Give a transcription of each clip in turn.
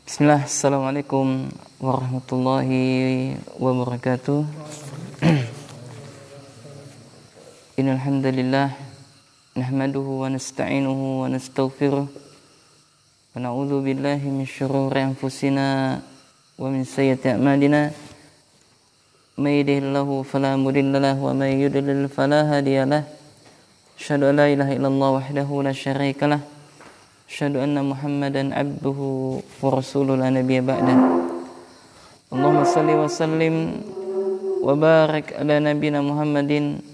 Bismillah, Assalamualaikum warahmatullahi wabarakatuh. Innal hamdalillah nahmaduhu wa nasta'inuhu wa nastaghfiruh wa na'udzu billahi min syururi anfusina wa min sayyiati a'malina. May yahdihillahu fala mudilla lahu wa may yudlil fala hadiya lahu. Asyhadu an la ilaha illallah wahdahu la syarika lah. Asyhadu anna Muhammadan abduhu wa rasuluhu la nabiyya ba'dah. Allahumma salli wa sallim wa barik ala nabiyyina Muhammadin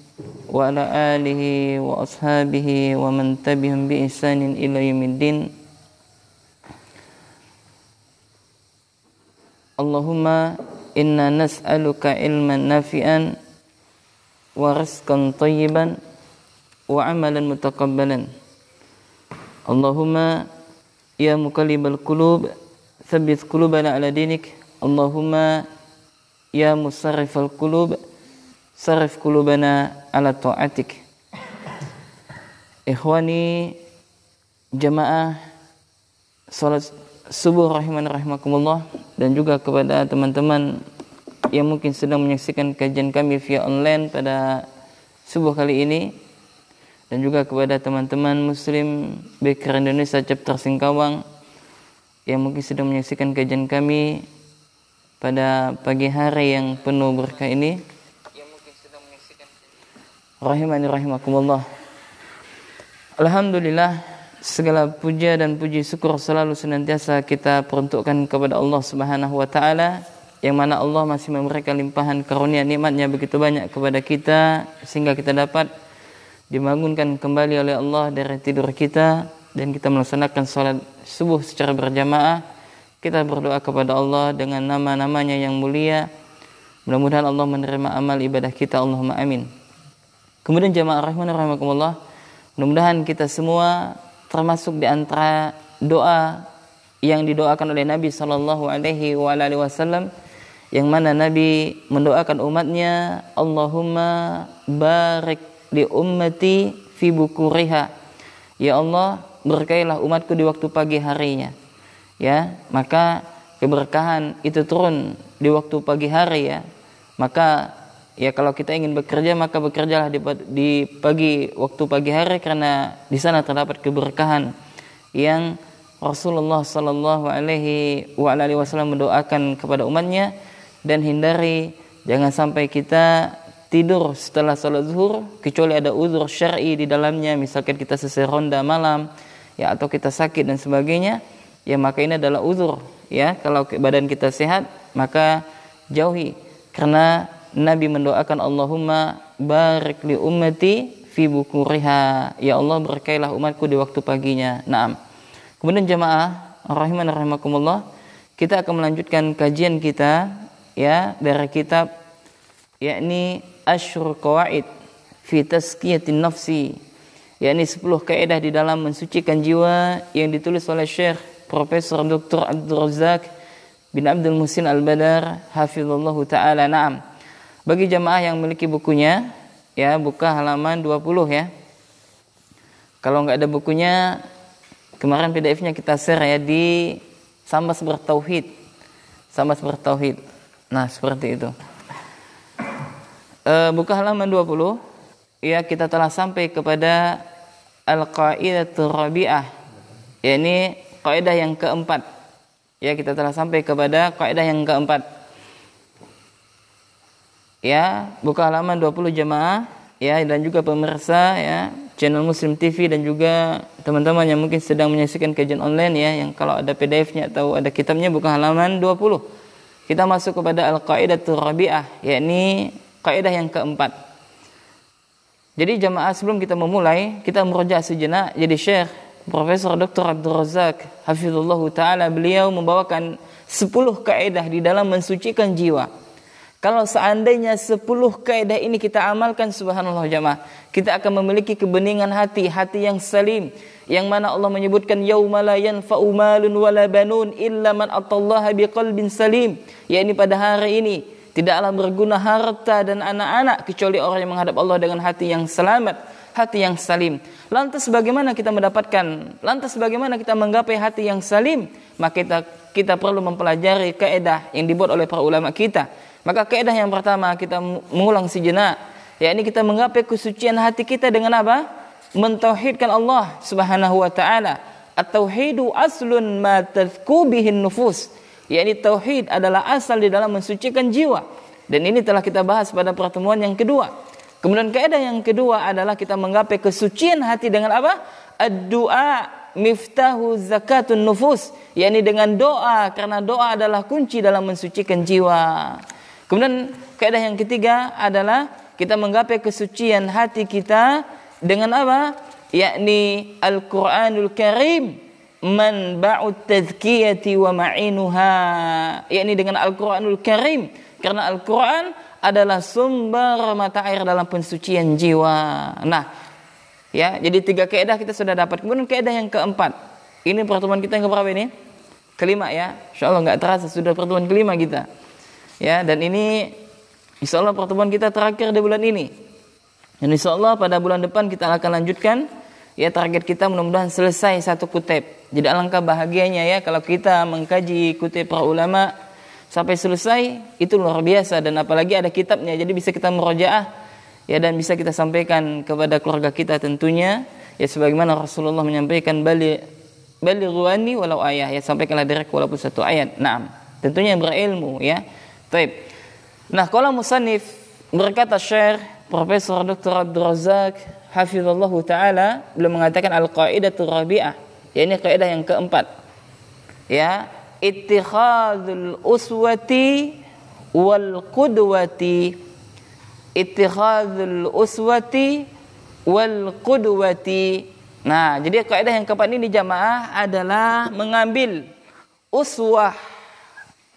wa ala alihi wa ashabihi wa man tabi'ahum bi ihsanin ila yaumiddin. Allahumma inna nas'aluka ilman nafi'an wa rizqan thayyiban wa amalan mutaqabbalan. Allahumma ya muqallibal qulub tsabbit qulubana ala dinik. Allahumma ya musarrifal qulub sarrif qulubana ala ta'atik. Ikhwani jamaah salat subuh rahimakumullah, dan juga kepada teman-teman yang mungkin sedang menyaksikan kajian kami via online pada subuh kali ini, dan juga kepada teman-teman muslim Baker Indonesia chapter Singkawang yang mungkin sedang menyaksikan kajian kami pada pagi hari yang penuh berkah ini. Rahimakumullah. Alhamdulillah, segala puja dan puji syukur selalu senantiasa kita peruntukkan kepada Allah Subhanahu wa taala, yang mana Allah masih memberikan limpahan karunia nikmatnya begitu banyak kepada kita sehingga kita dapat dibangunkan kembali oleh Allah dari tidur kita dan kita melaksanakan salat subuh secara berjamaah. Kita berdoa kepada Allah dengan nama-namanya yang mulia. Mudah-mudahan Allah menerima amal ibadah kita, Allahumma amin. Kemudian jamaah rahimakumullah, mudah-mudahan kita semua termasuk di antara doa yang didoakan oleh Nabi sallallahu alaihi wasallam, yang mana Nabi mendoakan umatnya, Allahumma barik li ummati fi bukuriha. Ya Allah, berkailah umatku di waktu pagi harinya. Ya, maka keberkahan itu turun di waktu pagi hari ya. Maka ya kalau kita ingin bekerja, maka bekerjalah di waktu pagi hari, karena di sana terdapat keberkahan yang Rasulullah sallallahu alaihi wasallam mendoakan kepada umatnya. Dan hindari jangan sampai kita tidur setelah salat zuhur kecuali ada uzur syar'i di dalamnya, misalkan kita selesai ronda malam ya, atau kita sakit dan sebagainya ya, maka ini adalah uzur ya. Kalau badan kita sehat maka jauhi, karena Nabi mendoakan Allahumma barik li ummati fi bukuriha. Ya Allah, berkailah umatku di waktu paginya. Naam. Kemudian jamaah rahimakumullah, kita akan melanjutkan kajian kita ya dari kitab yakni Asyrul Qawaid fi Tazkiyatin Nafsi, yakni 10 kaidah di dalam mensucikan jiwa, yang ditulis oleh Syekh Profesor Dr. Abdul Razak bin Abdul Muhsin Al-Badar hafizallahu taala. Naam. Bagi jamaah yang memiliki bukunya ya, buka halaman 20 ya. Kalau enggak ada bukunya, kemarin PDF-nya kita share ya di Sambas Bertauhid. Nah, seperti itu. Buka halaman 20 ya, kita telah sampai kepada Al-Qaidatul Rabi'ah, yakni kaidah yang keempat. Ya, kita telah sampai kepada kaidah yang keempat. Ya, buka halaman 20 jamaah ya, dan juga pemirsa ya channel Muslim TV, dan juga teman-teman yang mungkin sedang menyaksikan kajian online ya, yang kalau ada PDF-nya atau ada kitabnya, buka halaman 20. Kita masuk kepada Al-Qaidatul Rabi'ah, yakni kaidah yang keempat. Jadi jamaah, sebelum kita memulai, kita merujuk sejenak. Jadi Syekh Profesor Dr. Abdul Razak hafizallahu taala, beliau membawakan 10 kaidah di dalam mensucikan jiwa. Kalau seandainya 10 kaidah ini kita amalkan, subhanallah jamaah, kita akan memiliki kebeningan hati yang salim, yang mana Allah menyebutkan yauma la yanfa'u malun wala banun illa man atallaha biqalbin salim, yakni pada hari ini tidaklah berguna harta dan anak-anak kecuali orang yang menghadap Allah dengan hati yang selamat. hati yang salim. Lantas bagaimana kita menggapai hati yang salim? Maka kita perlu mempelajari kaidah yang dibuat oleh para ulama kita. Maka kaidah yang pertama kita mengulang sejenak, yakni kita menggapai kesucian hati kita dengan apa? Mentauhidkan Allah Subhanahu wa taala. At-tauhidu aslun ma tazku bihin nufus. Yakni tauhid adalah asal di dalam mensucikan jiwa. Dan ini telah kita bahas pada pertemuan yang kedua. Kemudian kaidah yang kedua adalah kita menggapai kesucian hati dengan apa? Ad-du'a miftahu zakatun nufus, yakni dengan doa, karena doa adalah kunci dalam mensucikan jiwa. Kemudian kaidah yang ketiga adalah kita menggapai kesucian hati kita dengan apa? Yakni Al-Qur'anul Karim manba'ut tazkiyati wa ma'inuha, yakni dengan Al-Qur'anul Karim, karena Al-Qur'an adalah sumber mata air dalam pensucian jiwa. Nah, ya, jadi 3 kaidah kita sudah dapat. Kemudian kaidah yang keempat. Ini pertemuan kita yang keberapa ini? Kelima ya. Insyaallah enggak terasa sudah pertemuan kelima kita. Ya, dan ini insyaallah pertemuan kita terakhir di bulan ini. Dan insyaallah pada bulan depan kita akan lanjutkan. Ya, target kita mudah-mudahan selesai 1 kutub. Jadi alangkah bahagianya ya kalau kita mengkaji kutub para ulama sampai selesai, itu luar biasa. Dan apalagi ada kitabnya, jadi bisa kita murojaah ya, dan bisa kita sampaikan kepada keluarga kita tentunya ya, sebagaimana Rasulullah menyampaikan balighuani walau ayah, ya sampaikanlah direct walaupun 1 ayat. Naam, tentunya berilmu ya. Baik. Nah, qala musannif, berkata Syekh Profesor Dr. Abdul Razak hafizallahu taala, beliau mengatakan al-qaidatur rabi'ah, yakni kaidah yang keempat. Ya, ittikhadzul uswati wal qudwati. Ittikhadzul uswati wal qudwati. Nah, jadi kaidah yang keempat ini jamaah adalah mengambil uswah.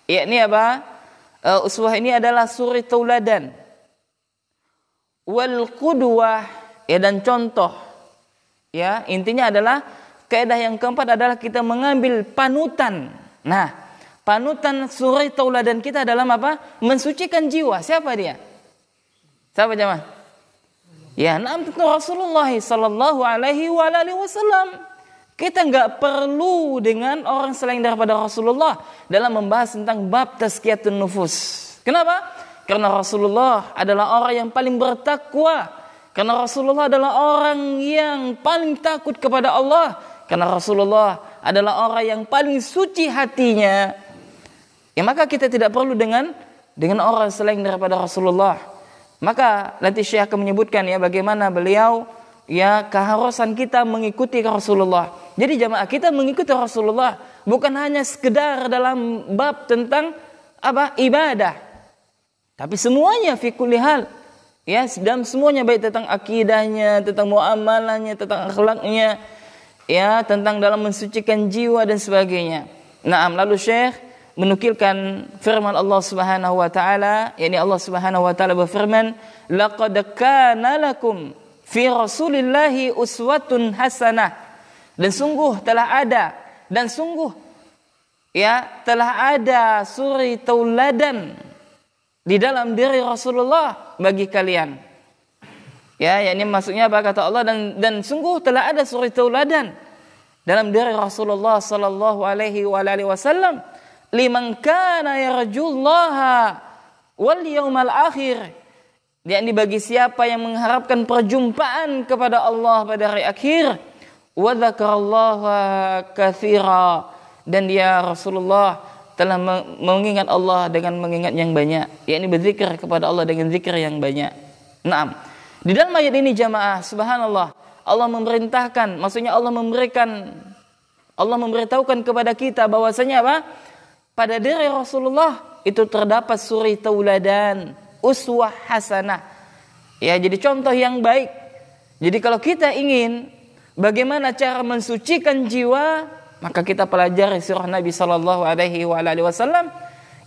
Yakni apa? Uswah ini adalah suri tauladan. Wal qudwah, ya, dan contoh. Ya, intinya adalah kaidah yang keempat adalah kita mengambil panutan. Nah, panutan suri tauladan kita dalam apa? Mensucikan jiwa. Siapa dia? Siapa jemaah? Ya, tentu Rasulullah sallallahu alaihi wasallam. Kita enggak perlu dengan orang selain daripada Rasulullah dalam membahas tentang bab tazkiyatun nufus. Kenapa? Karena Rasulullah adalah orang yang paling bertakwa. Karena Rasulullah adalah orang yang paling takut kepada Allah. Karena Rasulullah adalah orang yang paling suci hatinya. Ya, maka kita tidak perlu dengan orang selain daripada Rasulullah. Maka nanti Syekh akan menyebutkan ya bagaimana beliau ya keharusan kita mengikuti Rasulullah. Jadi jamaah, kita mengikuti Rasulullah bukan hanya sekedar dalam bab tentang apa? Ibadah. Tapi semuanya fi kulli hal. Ya, dalam semuanya, baik tentang akidahnya, tentang muamalahnya, tentang akhlaknya, ya, tentang dalam mensucikan jiwa dan sebagainya. Naam, lalu Syekh menukilkan firman Allah Subhanahu wa taala, yakni Allah Subhanahu wa taala berfirman, laqad kana lakum fi Rasulillahi uswatun hasanah. Dan sungguh telah ada, dan sungguh ya telah ada suri tauladan di dalam diri Rasulullah bagi kalian. Ya, yakni maksudnya apa kata Allah, dan sungguh telah ada suri tauladan dalam diri Rasulullah sallallahu alaihi wasallam liman kana yarjullaha wal yaumal akhir. Yakni bagi siapa yang mengharapkan perjumpaan kepada Allah pada hari akhir, wa dzakarallaha katsira, dan dia Rasulullah telah mengingat Allah dengan mengingat yang banyak, yakni berzikir kepada Allah dengan zikir yang banyak. Naam. Di dalam ayat ini jamaah, subhanallah, Allah memerintahkan, maksudnya Allah memberitahukan kepada kita bahwasanya apa? Pada diri Rasulullah itu terdapat suri tauladan, uswah hasanah. Ya, jadi contoh yang baik. Jadi kalau kita ingin bagaimana cara mensucikan jiwa, maka kita pelajari sirah Nabi sallallahu alaihi wasallam.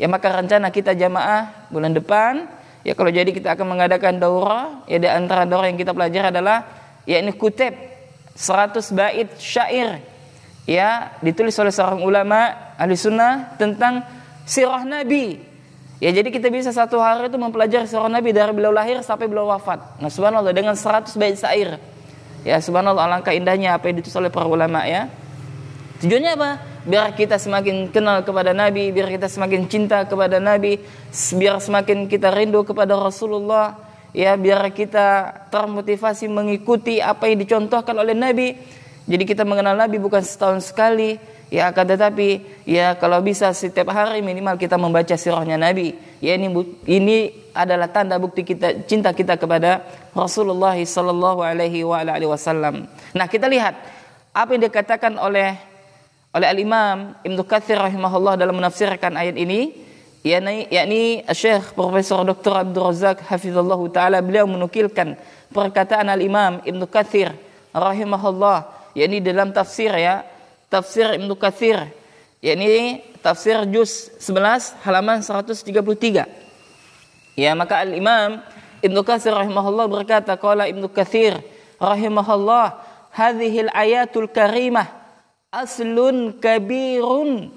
Ya, maka rencana kita jamaah bulan depan, ya kalau jadi kita akan mengadakan daurah. Ya, di antara daurah yang kita pelajari adalah yakni kutub 100 bait syair. Ya, ditulis oleh seorang ulama ahli sunnah tentang sirah Nabi. Ya, jadi kita bisa 1 hari itu mempelajari sirah Nabi dari beliau lahir sampai beliau wafat. Nah, subhanallah, dengan 100 bait syair. Ya subhanallah, alangkah indahnya apa yang ditulis oleh para ulama ya. Tujuannya apa? Biar kita semakin kenal kepada Nabi, biar kita semakin cinta kepada Nabi, biar semakin kita rindu kepada Rasulullah, ya biar kita termotivasi mengikuti apa yang dicontohkan oleh Nabi. Jadi kita mengenal Nabi bukan setahun sekali, ya akan tetapi ya kalau bisa setiap hari minimal kita membaca sirahnya Nabi. Ya ini adalah tanda bukti kita cinta kita kepada Rasulullah sallallahu alaihi wasallam. Nah, kita lihat apa yang dikatakan oleh Al-Imam Ibnu Katsir rahimahullah dalam menafsirkan ayat ini, yakni Syekh Profesor Dr. Abdul Razak hafizallahu taala, beliau menukilkan perkataan Al-Imam Ibnu Katsir rahimahullah, yakni dalam tafsir ya, tafsir Ibnu Katsir, yakni tafsir juz 11 halaman 133. Ya, maka Al-Imam Ibnu Katsir rahimahullah berkata, qala Ibnu Katsir rahimahullah, hadhil ayatul karimah aslun kabirun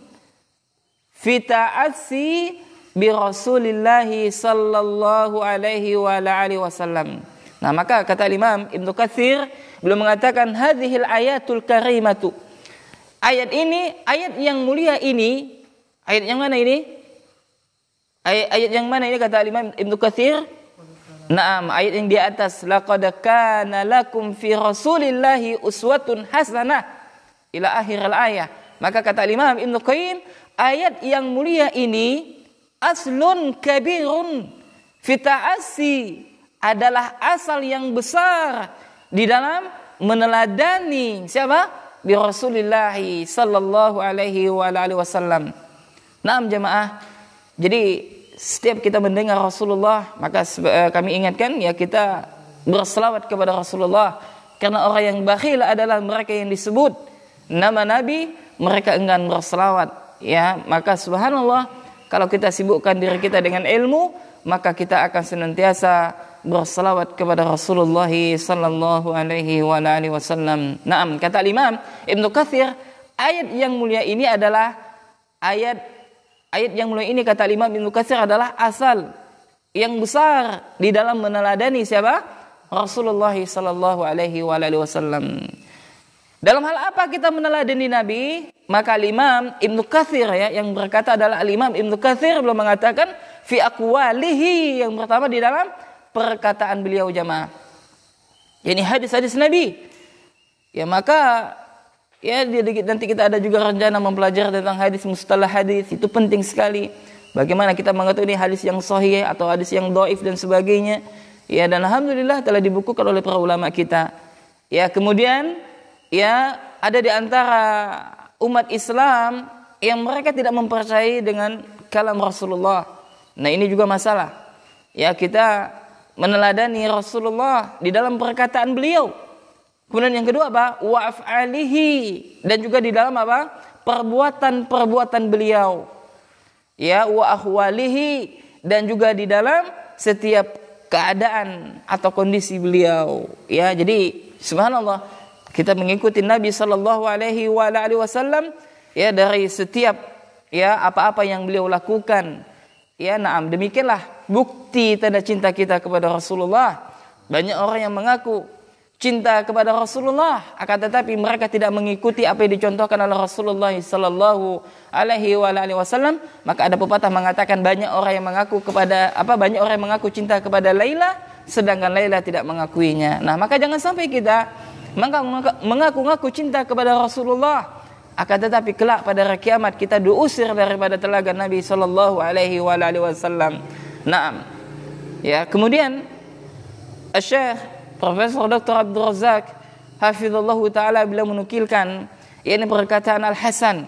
fi ta'assi bi Rasulillah sallallahu alaihi wa alihi wasallam. Nah, maka kata Imam Ibnu Katsir, beliau mengatakan hadhil ayatul karimatu. Ayat ini, ayat yang mulia ini, ayat yang mana ini? Ayat yang mana ini kata Imam Ibnu Katsir? Naam, ayat yang di atas, laqad kana lakum fi Rasulillahi uswatun hasanah ila akhir al-ayah. Maka kata Imam Ibnu Qayyim, ayat yang mulia ini aslun kabirun fi ta'assi, adalah asal yang besar di dalam meneladani siapa? Bi Rasulillah sallallahu alaihi wa alihi wasallam. Naam jemaah. Jadi setiap kita mendengar Rasulullah, maka kami ingatkan ya kita berselawat kepada Rasulullah, karena orang yang bakhil adalah mereka yang disebut nama Nabi, mereka enggan berselawat. Ya, maka subhanallah, kalau kita sibukkan diri kita dengan ilmu, maka kita akan senantiasa berselawat kepada Rasulullah sallallahu alaihi wa alihi wasallam. Naam, kata Imam Ibnu Katsir, ayat yang mulia ini adalah ayat yang mulia ini kata Imam Ibnu Katsir adalah asal yang besar di dalam meneladani siapa? Rasulullah sallallahu alaihi wa alihi wasallam. Dalam hal apa kita meneladani Nabi? Maka Imam Ibnu Katsir ya, yang berkata adalah Imam Ibnu Katsir belum mengatakan fi aqwalihi, yang pertama di dalam perkataan beliau jamaah. Ini hadis-hadis Nabi. Ya maka ya nanti kita ada juga rencana mempelajari tentang hadis, mustalah hadis, itu penting sekali. Bagaimana kita mengetahui hadis yang sahih atau hadis yang dhaif dan sebagainya. Ya, dan alhamdulillah telah dibukukan oleh para ulama kita. Ya, kemudian ya ada di antara umat Islam yang mereka tidak mempercayai dengan kalam Rasulullah. Nah, ini juga masalah. Ya, kita meneladani Rasulullah di dalam perkataan beliau. Kemudian yang kedua apa? Wa af'alihi, dan juga di dalam apa? Perbuatan-perbuatan beliau. Ya, wa ahwalihi, dan juga di dalam setiap keadaan atau kondisi beliau. Ya, jadi subhanallah, kita mengikuti Nabi sallallahu alaihi wasallam ya dari setiap ya apa-apa yang beliau lakukan. Ya, naam, demikianlah bukti tanda cinta kita kepada Rasulullah. Banyak orang yang mengaku cinta kepada Rasulullah, akan tetapi mereka tidak mengikuti apa yang dicontohkan oleh Rasulullah sallallahu alaihi wasallam. Maka ada pepatah mengatakan banyak orang yang mengaku cinta kepada Laila, sedangkan Laila tidak mengakuinya. Nah, maka jangan sampai kita mengaku-ngaku cinta kepada Rasulullah, akan tetapi kelak pada hari kiamat kita diusir daripada telaga Nabi sallallahu alaihi wasallam. Naam. Ya, kemudian Syekh Profesor Dr. Abdul Razak hafizallahu taala beliau menukilkan ini perkataan Al-Hasan.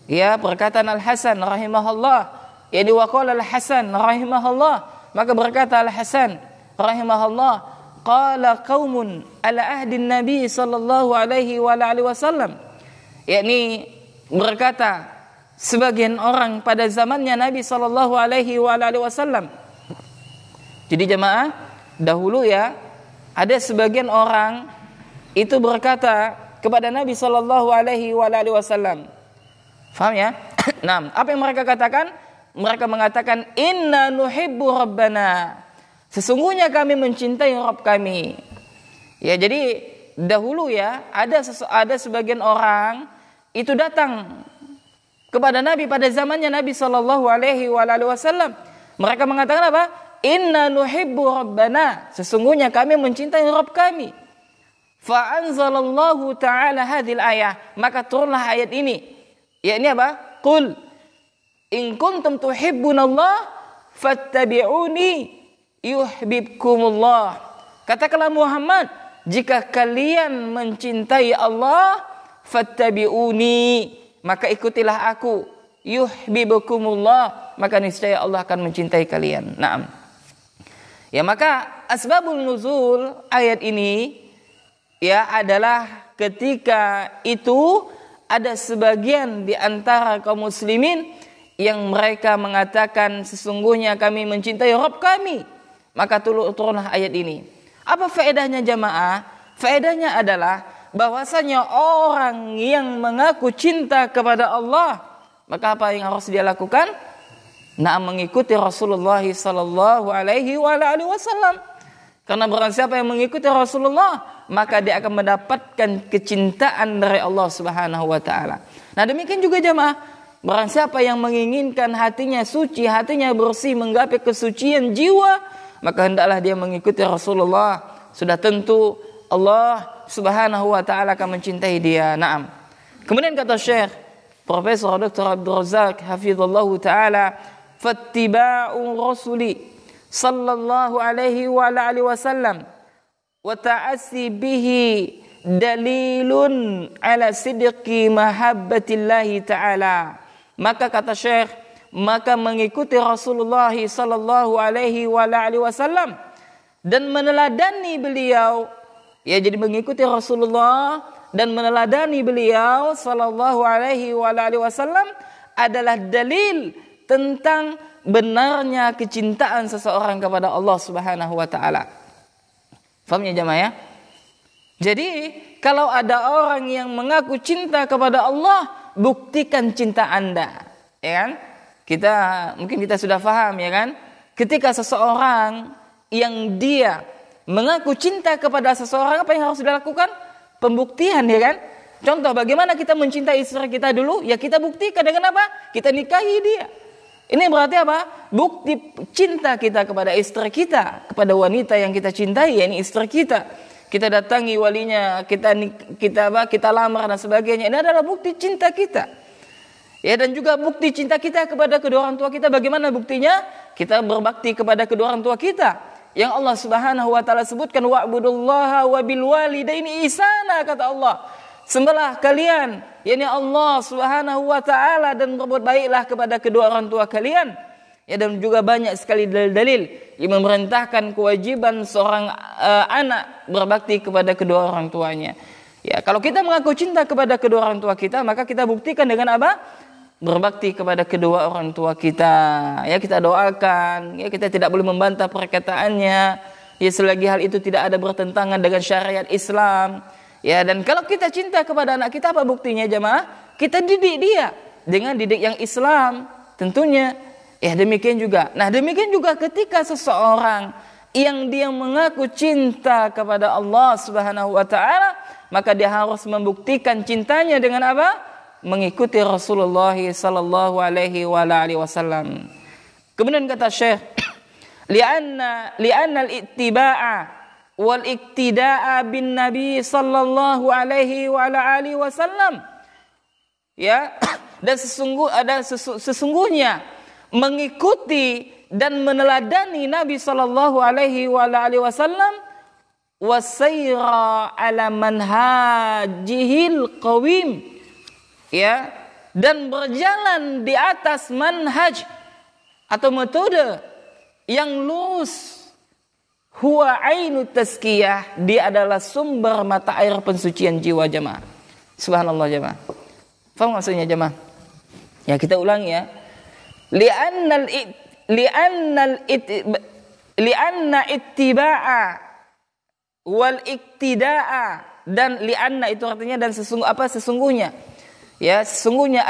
Ya, perkataan Al-Hasan rahimahullah. Yani waqala Al-Hasan rahimahullah, maka berkata Al-Hasan rahimahullah, qala qaumun ala ahdi Nabi sallallahu alaihi wasallam. Yakni berkata sebagian orang pada zamannya Nabi sallallahu alaihi wasallam. Jadi jemaah, dahulu ya ada sebagian orang itu berkata kepada Nabi sallallahu alaihi wasallam. Faham ya? Nah, apa yang mereka katakan? Mereka mengatakan inna nuhibbu rabbana. Sesungguhnya kami mencintai Rabb kami. Ya, jadi dahulu ya, ada sebagian orang itu datang kepada Nabi pada zamannya Nabi sallallahu alaihi wasallam. Mereka mengatakan apa? Inna nuhibbu rabbana, sesungguhnya kami mencintai Rabb kami. Fa anzalallahu ta'ala hadhil ayah, maka turunlah ayat ini. Yakni apa? Qul in kuntum tuhibbunallah fattabi'uni yuhibbukumullah. Katakanlah Muhammad, jika kalian mencintai Allah, fattabi'uni, maka ikutilah aku, yuhibbukumullah, maka niscaya Allah akan mencintai kalian. Naam. Ya, maka asbabul nuzul ayat ini ya adalah ketika itu ada sebagian di antara kaum muslimin yang mereka mengatakan sesungguhnya kami mencintai Rabb kami, maka turunlah ayat ini. Apa faedahnya jamaah? Faedahnya adalah bahwasanya orang yang mengaku cinta kepada Allah, maka apa yang harus dia lakukan? Nah, mengikuti Rasulullah sallallahu alaihi wasallam. Karena barang siapa yang mengikuti Rasulullah, maka dia akan mendapatkan kecintaan dari Allah Subhanahu wa taala. Nah, demikian juga jamaah, barang siapa yang menginginkan hatinya suci, hatinya bersih, menggapai kesucian jiwa, maka hendaklah dia mengikuti Rasulullah. Sudah tentu Allah Subhanahu wa taala akan mencintai dia. Naam. Kemudian kata Syekh Profesor Dr. Abdul Razak hafizallahu taala, fattiba'u rasuli sallallahu alaihi wa alihi wasallam wa ta'assi bihi dalilun ala sidqi mahabbatillahi ta'ala. Maka kata Syekh, maka mengikuti Rasulullah sallallahu alaihi wa alihi wasallam dan meneladani beliau, ya, jadi mengikuti Rasulullah dan meneladani beliau sallallahu alaihi wa alihi wasallam adalah dalil tentang benarnya kecintaan seseorang kepada Allah Subhanahu wa taala. Faham ya jamaah ya? Jadi kalau ada orang yang mengaku cinta kepada Allah, buktikan cinta Anda, ya kan? Mungkin kita sudah paham, ya kan? Ketika seseorang yang dia mengaku cinta kepada seseorang, apa yang harus dilakukan? Pembuktian, ya kan? Contoh bagaimana kita mencintai istri kita dulu? Ya kita buktikan dengan apa? Kita nikahi dia. Ini berarti apa? Bukti cinta kita kepada istri kita, kepada wanita yang kita cintai, yakni istri kita. Kita datangi walinya, kita lamar dan sebagainya. Ini adalah bukti cinta kita. Ya, dan juga bukti cinta kita kepada kedua orang tua kita. Bagaimana buktinya? Kita berbakti kepada kedua orang tua kita. Yang Allah Subhanahu wa taala sebutkan, wa'budullaha wa bil walidaini ihsana, kata Allah. Sembahlah kalian, yakni Allah Subhanahu wa taala, dan berbuat baiklah kepada kedua orang tua kalian. Ya, dan juga banyak sekali dalil-dalil yang memerintahkan kewajiban seorang anak berbakti kepada kedua orang tuanya. Ya, kalau kita mengaku cinta kepada kedua orang tua kita, maka kita buktikan dengan apa? Berbakti kepada kedua orang tua kita. Ya, kita doakan, ya, kita tidak boleh membantah perkataannya. Ya, selagi hal itu tidak ada bertentangan dengan syariat Islam. Ya, dan kalau kita cinta kepada anak kita, apa buktinya jemaah? Kita didik dia dengan didik yang Islam tentunya. Ya, demikian juga. Nah, demikian juga ketika seseorang yang dia mengaku cinta kepada Allah Subhanahu wa taala, maka dia harus membuktikan cintanya dengan apa? Mengikuti Rasulullah sallallahu alaihi wa alihi wasallam. Kemudian kata Syekh, li'anna al-ittiba'a wal iktida'a bin Nabi sallallahu alaihi wa alihi wasallam, ya, dan sesungguhnya mengikuti dan meneladani Nabi sallallahu alaihi wa alihi wasallam wasaira ala manhajihil qawim, ya, dan berjalan di atas manhaj atau metode yang lurus. Huwa ainu tazkiyah, dia adalah sumber mata air pensucian jiwa jemaah. Subhanallah jemaah. Faham maksudnya jemaah? Ya, kita ulangi ya. Li'anna ittiba'a wal iktida'a, dan li'anna itu artinya dan sesungguhnya. Ya, sesungguhnya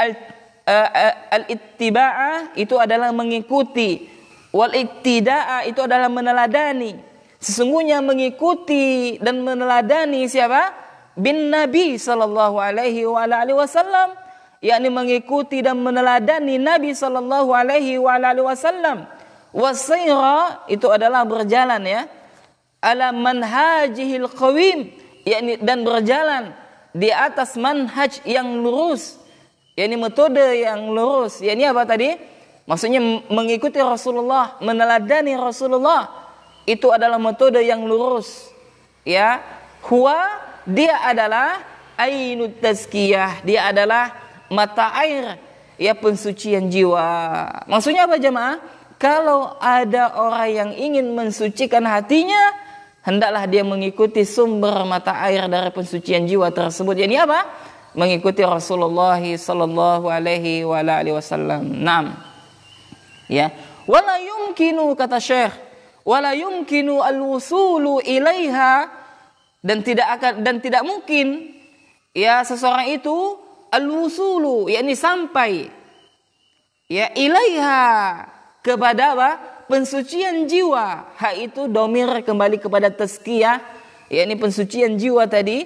al-ittiba'a itu adalah mengikuti, wal iktida'a itu adalah meneladani. Sesungguhnya mengikuti dan meneladani siapa? Bin Nabi sallallahu alaihi wasallam, yakni mengikuti dan meneladani Nabi sallallahu alaihi wasallam. Wasaira itu adalah berjalan ya, ala manhajihil qawim, yakni dan berjalan di atas manhaj yang lurus, yakni metode yang lurus. Yakni apa tadi? Maksudnya mengikuti Rasulullah, meneladani Rasulullah. Itu adalah metode yang lurus. Ya, dia adalah ainut tazkiyah, dia adalah mata air ya pensucian jiwa. Maksudnya apa jemaah? Kalau ada orang yang ingin mensucikan hatinya, hendaklah dia mengikuti sumber mata air dari pensucian jiwa tersebut. Ini apa? Mengikuti Rasulullah sallallahu alaihi wasallam. Naam. Ya, wala yumkinu, kata Syekh, wala yumkinu al-wusulu ilaiha, dan tidak mungkin ya seseorang itu al-wusulu, yakni sampai ya ilaiha, kepada apa? Pensucian jiwa. Ha itu domir kembali kepada tazkiyah, yakni pensucian jiwa tadi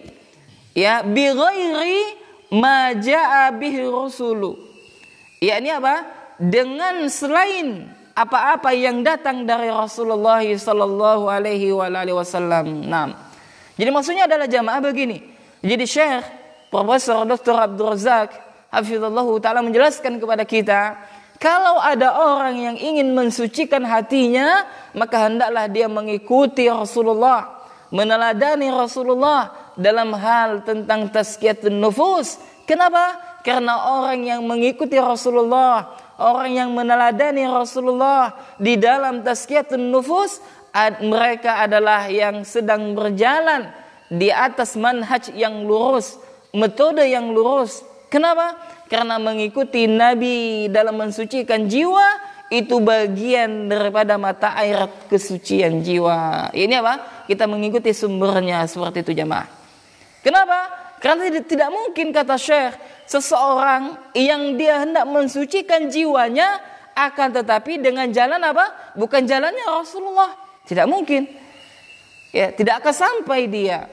ya, bi ghairi ma jaa bihi rasulu, yakni apa? Dengan selain apa-apa yang datang dari Rasulullah sallallahu alaihi wasallam. Nah, jadi maksudnya adalah jamaah begini. Jadi Syekh Profesor Dr. Abdul Razak hafizallahu taala menjelaskan kepada kita, kalau ada orang yang ingin mensucikan hatinya, maka hendaklah dia mengikuti Rasulullah, meneladani Rasulullah dalam hal tentang tazkiyatun nufus. Kenapa? Karena orang yang mengikuti Rasulullah, orang yang meneladani Rasulullah di dalam tazkiyatun nufus, mereka adalah yang sedang berjalan di atas manhaj yang lurus, metode yang lurus. Kenapa? Karena mengikuti Nabi dalam mensucikan jiwa itu bagian daripada mata air kesucian jiwa. Ini apa? Kita mengikuti sumbernya seperti itu jamaah. Kenapa? Karena tidak mungkin, kata Syekh, seseorang yang dia hendak mensucikan jiwanya akan tetapi dengan jalan apa? Bukan jalannya Rasulullah. Tidak mungkin. Ya, tidak akan sampai dia.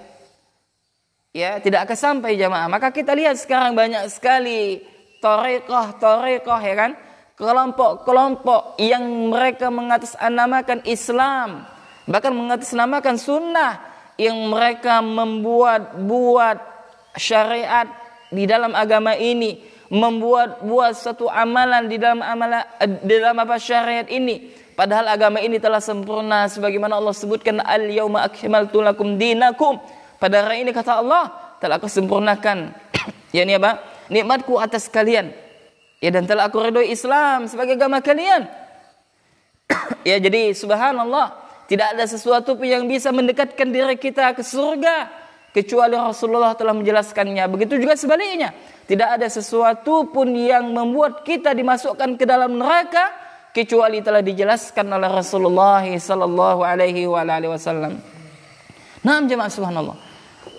Ya, tidak akan sampai jamaah. Maka kita lihat sekarang banyak sekali thariqah ya kan? Kelompok-kelompok yang mereka mengatasnamakan Islam, bahkan mengatasnamakan sunnah, yang mereka membuat syariat di dalam agama ini, membuat satu amalan di dalam apa syariat ini, padahal agama ini telah sempurna sebagaimana Allah sebutkan, al-yauma akmaltu lakum dinakum, pada hari ini kata Allah telah aku sempurnakan yakni apa? Nikmatku atas kalian. Ya, dan telah aku ridhoi Islam sebagai agama kalian. Ya, jadi subhanallah, tidak ada sesuatu pun yang bisa mendekatkan diri kita ke surga kecuali Rasulullah telah menjelaskannya. Begitu juga sebaliknya, tidak ada sesuatu pun yang membuat kita dimasukkan ke dalam neraka kecuali telah dijelaskan oleh Rasulullah sallallahu alaihi wasallam. Naam jemaah subhanallah.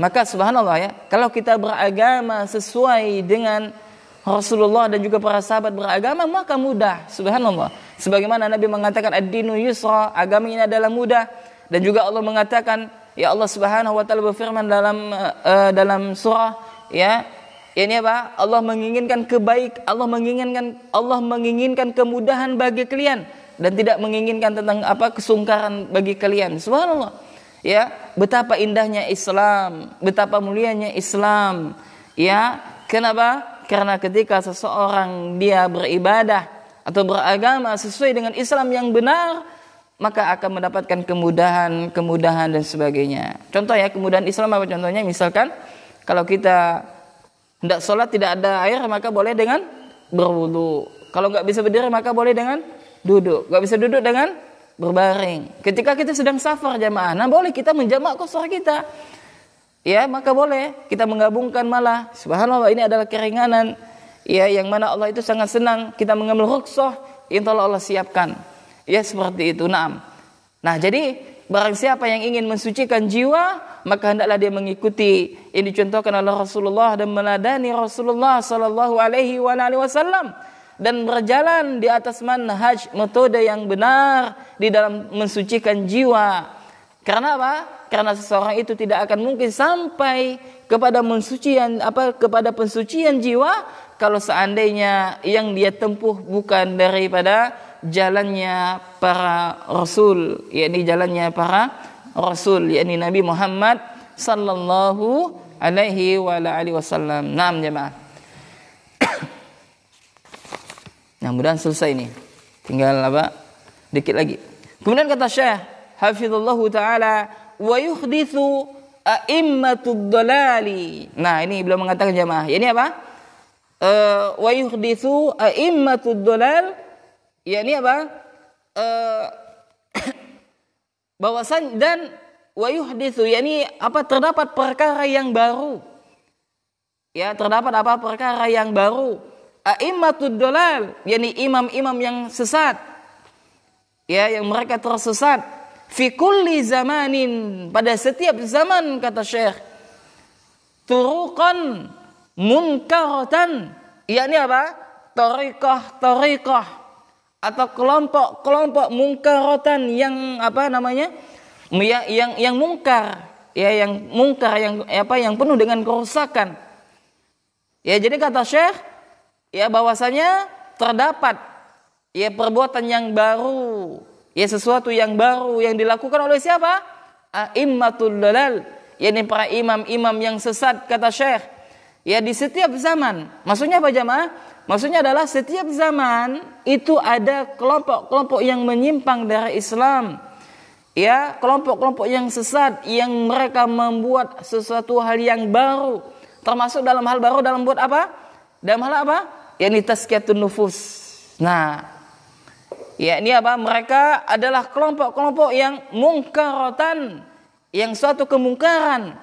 Maka subhanallah ya, kalau kita beragama sesuai dengan Rasulullah dan juga para sahabat beragama, maka mudah, subhanallah. Sebagaimana Nabi mengatakan ad-dinu yusra, agama ini adalah mudah. Dan juga Allah mengatakan, ya Allah Subhanahu wa taala berfirman dalam surah ya, ini apa? Allah menginginkan Allah menginginkan kemudahan bagi kalian dan tidak menginginkan tentang apa kesungkaran bagi kalian. Subhanallah. Ya, betapa indahnya Islam, betapa mulianya Islam. Ya, kenapa? Karena ketika seseorang dia beribadah atau beragama sesuai dengan Islam yang benar, maka akan mendapatkan kemudahan dan sebagainya. Contoh ya, kemudahan Islam apa contohnya? Misalkan kalau kita hendak sholat tidak ada air, maka boleh dengan berwudu. Kalau nggak bisa berdiri, maka boleh dengan duduk. Nggak bisa duduk dengan berbaring. Ketika kita sedang safar jamaah, nah boleh kita menjamak qasar kita. Ya, maka boleh kita menggabungkan malah. Subhanallah, ini adalah keringanan ya, yang mana Allah itu sangat senang kita mengambil rukhsah yang telah Allah siapkan. Ya, seperti itu. Naam. Nah, jadi barang siapa yang ingin mensucikan jiwa, maka hendaklah dia mengikuti yang dicontohkan oleh Rasulullah dan meladani Rasulullah sallallahu alaihi wasallam dan berjalan di atas manhaj metode yang benar di dalam mensucikan jiwa. Karena apa? Karena seseorang itu tidak akan mungkin sampai kepada kepada pensucian jiwa kalau seandainya yang dia tempuh bukan daripada jalannya para rasul, yakni jalannya para rasul, yakni Nabi Muhammad sallallahu alaihi wa alihi wasallam. Naam jemaah. Nah, mudah-mudahan selesai ini. Tinggal dikit lagi. Kemudian kata Syekh hafizallahu taala, wa yuhditsu a'immatud dhalali. Nah, ini beliau mengatakan jemaah, ini apa? Wa yuhditsu a'immatud dhalal, ini apa? Bahwasan dan wa yuhditsu, ini apa? Terdapat perkara yang baru. Ya, terdapat apa? Perkara yang baru. A'immatud dhalal, yakni imam-imam yang sesat. Ya, yang mereka tersesat. Fi kulli zamanin, pada setiap zaman kata Syekh. Turuqan munkaratan, yakni apa? Tariqah atau kelompok-kelompok munkaratan yang apa namanya? Yang mungkar, ya, yang mungkar, yang penuh dengan kerusakan. Ya, jadi kata Syekh, ya, bahwasanya terdapat ya perbuatan yang baru, ya sesuatu yang baru yang dilakukan oleh siapa? A'immatul dhalal, yakni para imam-imam yang sesat kata Syekh. Ya, di setiap zaman. Maksudnya apa jemaah? Maksudnya adalah setiap zaman itu ada kelompok-kelompok yang menyimpang dari Islam. Ya, kelompok-kelompok yang sesat yang mereka membuat sesuatu hal yang baru. Termasuk dalam hal baru dalam buat apa? Dalam hal apa? Yakni tazkiyatun nufus. Nah, ya ini apa? Mereka adalah kelompok-kelompok yang mungkaratan, yang suatu kemungkaran.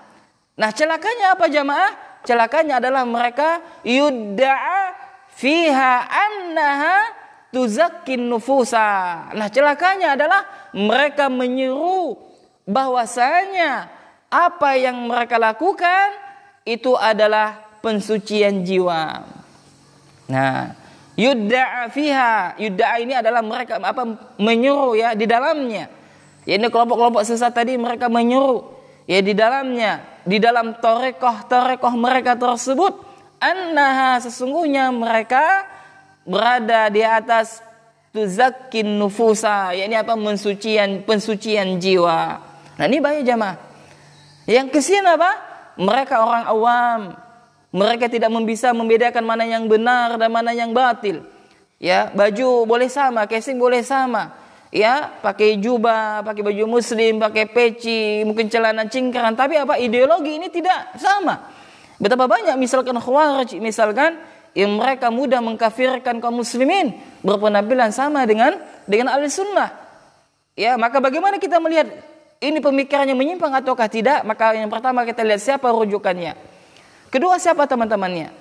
Nah, celakanya apa jamaah? Celakanya adalah mereka yudda'a fiha annaha tuzakkin nufusa. Nah, celakanya adalah mereka menyeru bahwasanya apa yang mereka lakukan itu adalah pensucian jiwa. Nah, yudda'a fiha, yudda'a ini adalah mereka menyuruh ya di dalamnya. Ya, ini kelompok-kelompok sesat tadi mereka menyuruh ya di dalamnya, di dalam tarekoh mereka tersebut, annaha, sesungguhnya mereka berada di atas tuzakkin nufusa, yakni apa? Pensucian jiwa. Nah, ini bahaya jamaah. Yang kesian apa? Mereka orang awam. Mereka tidak bisa membedakan mana yang benar dan mana yang batil. Ya, baju boleh sama, casing boleh sama. Ya, pakai jubah, pakai baju muslim, pakai peci, mungkin celana cingkrang, tapi apa? Ideologi ini tidak sama. Betapa banyak misalkan Khawarij, misalkan yang mereka mudah mengkafirkan kaum muslimin, berpenampilan sama dengan ahli sunnah. Ya, maka bagaimana kita melihat ini pemikirannya menyimpang ataukah tidak? Maka yang pertama kita lihat siapa rujukannya. Kedua, siapa teman-temannya.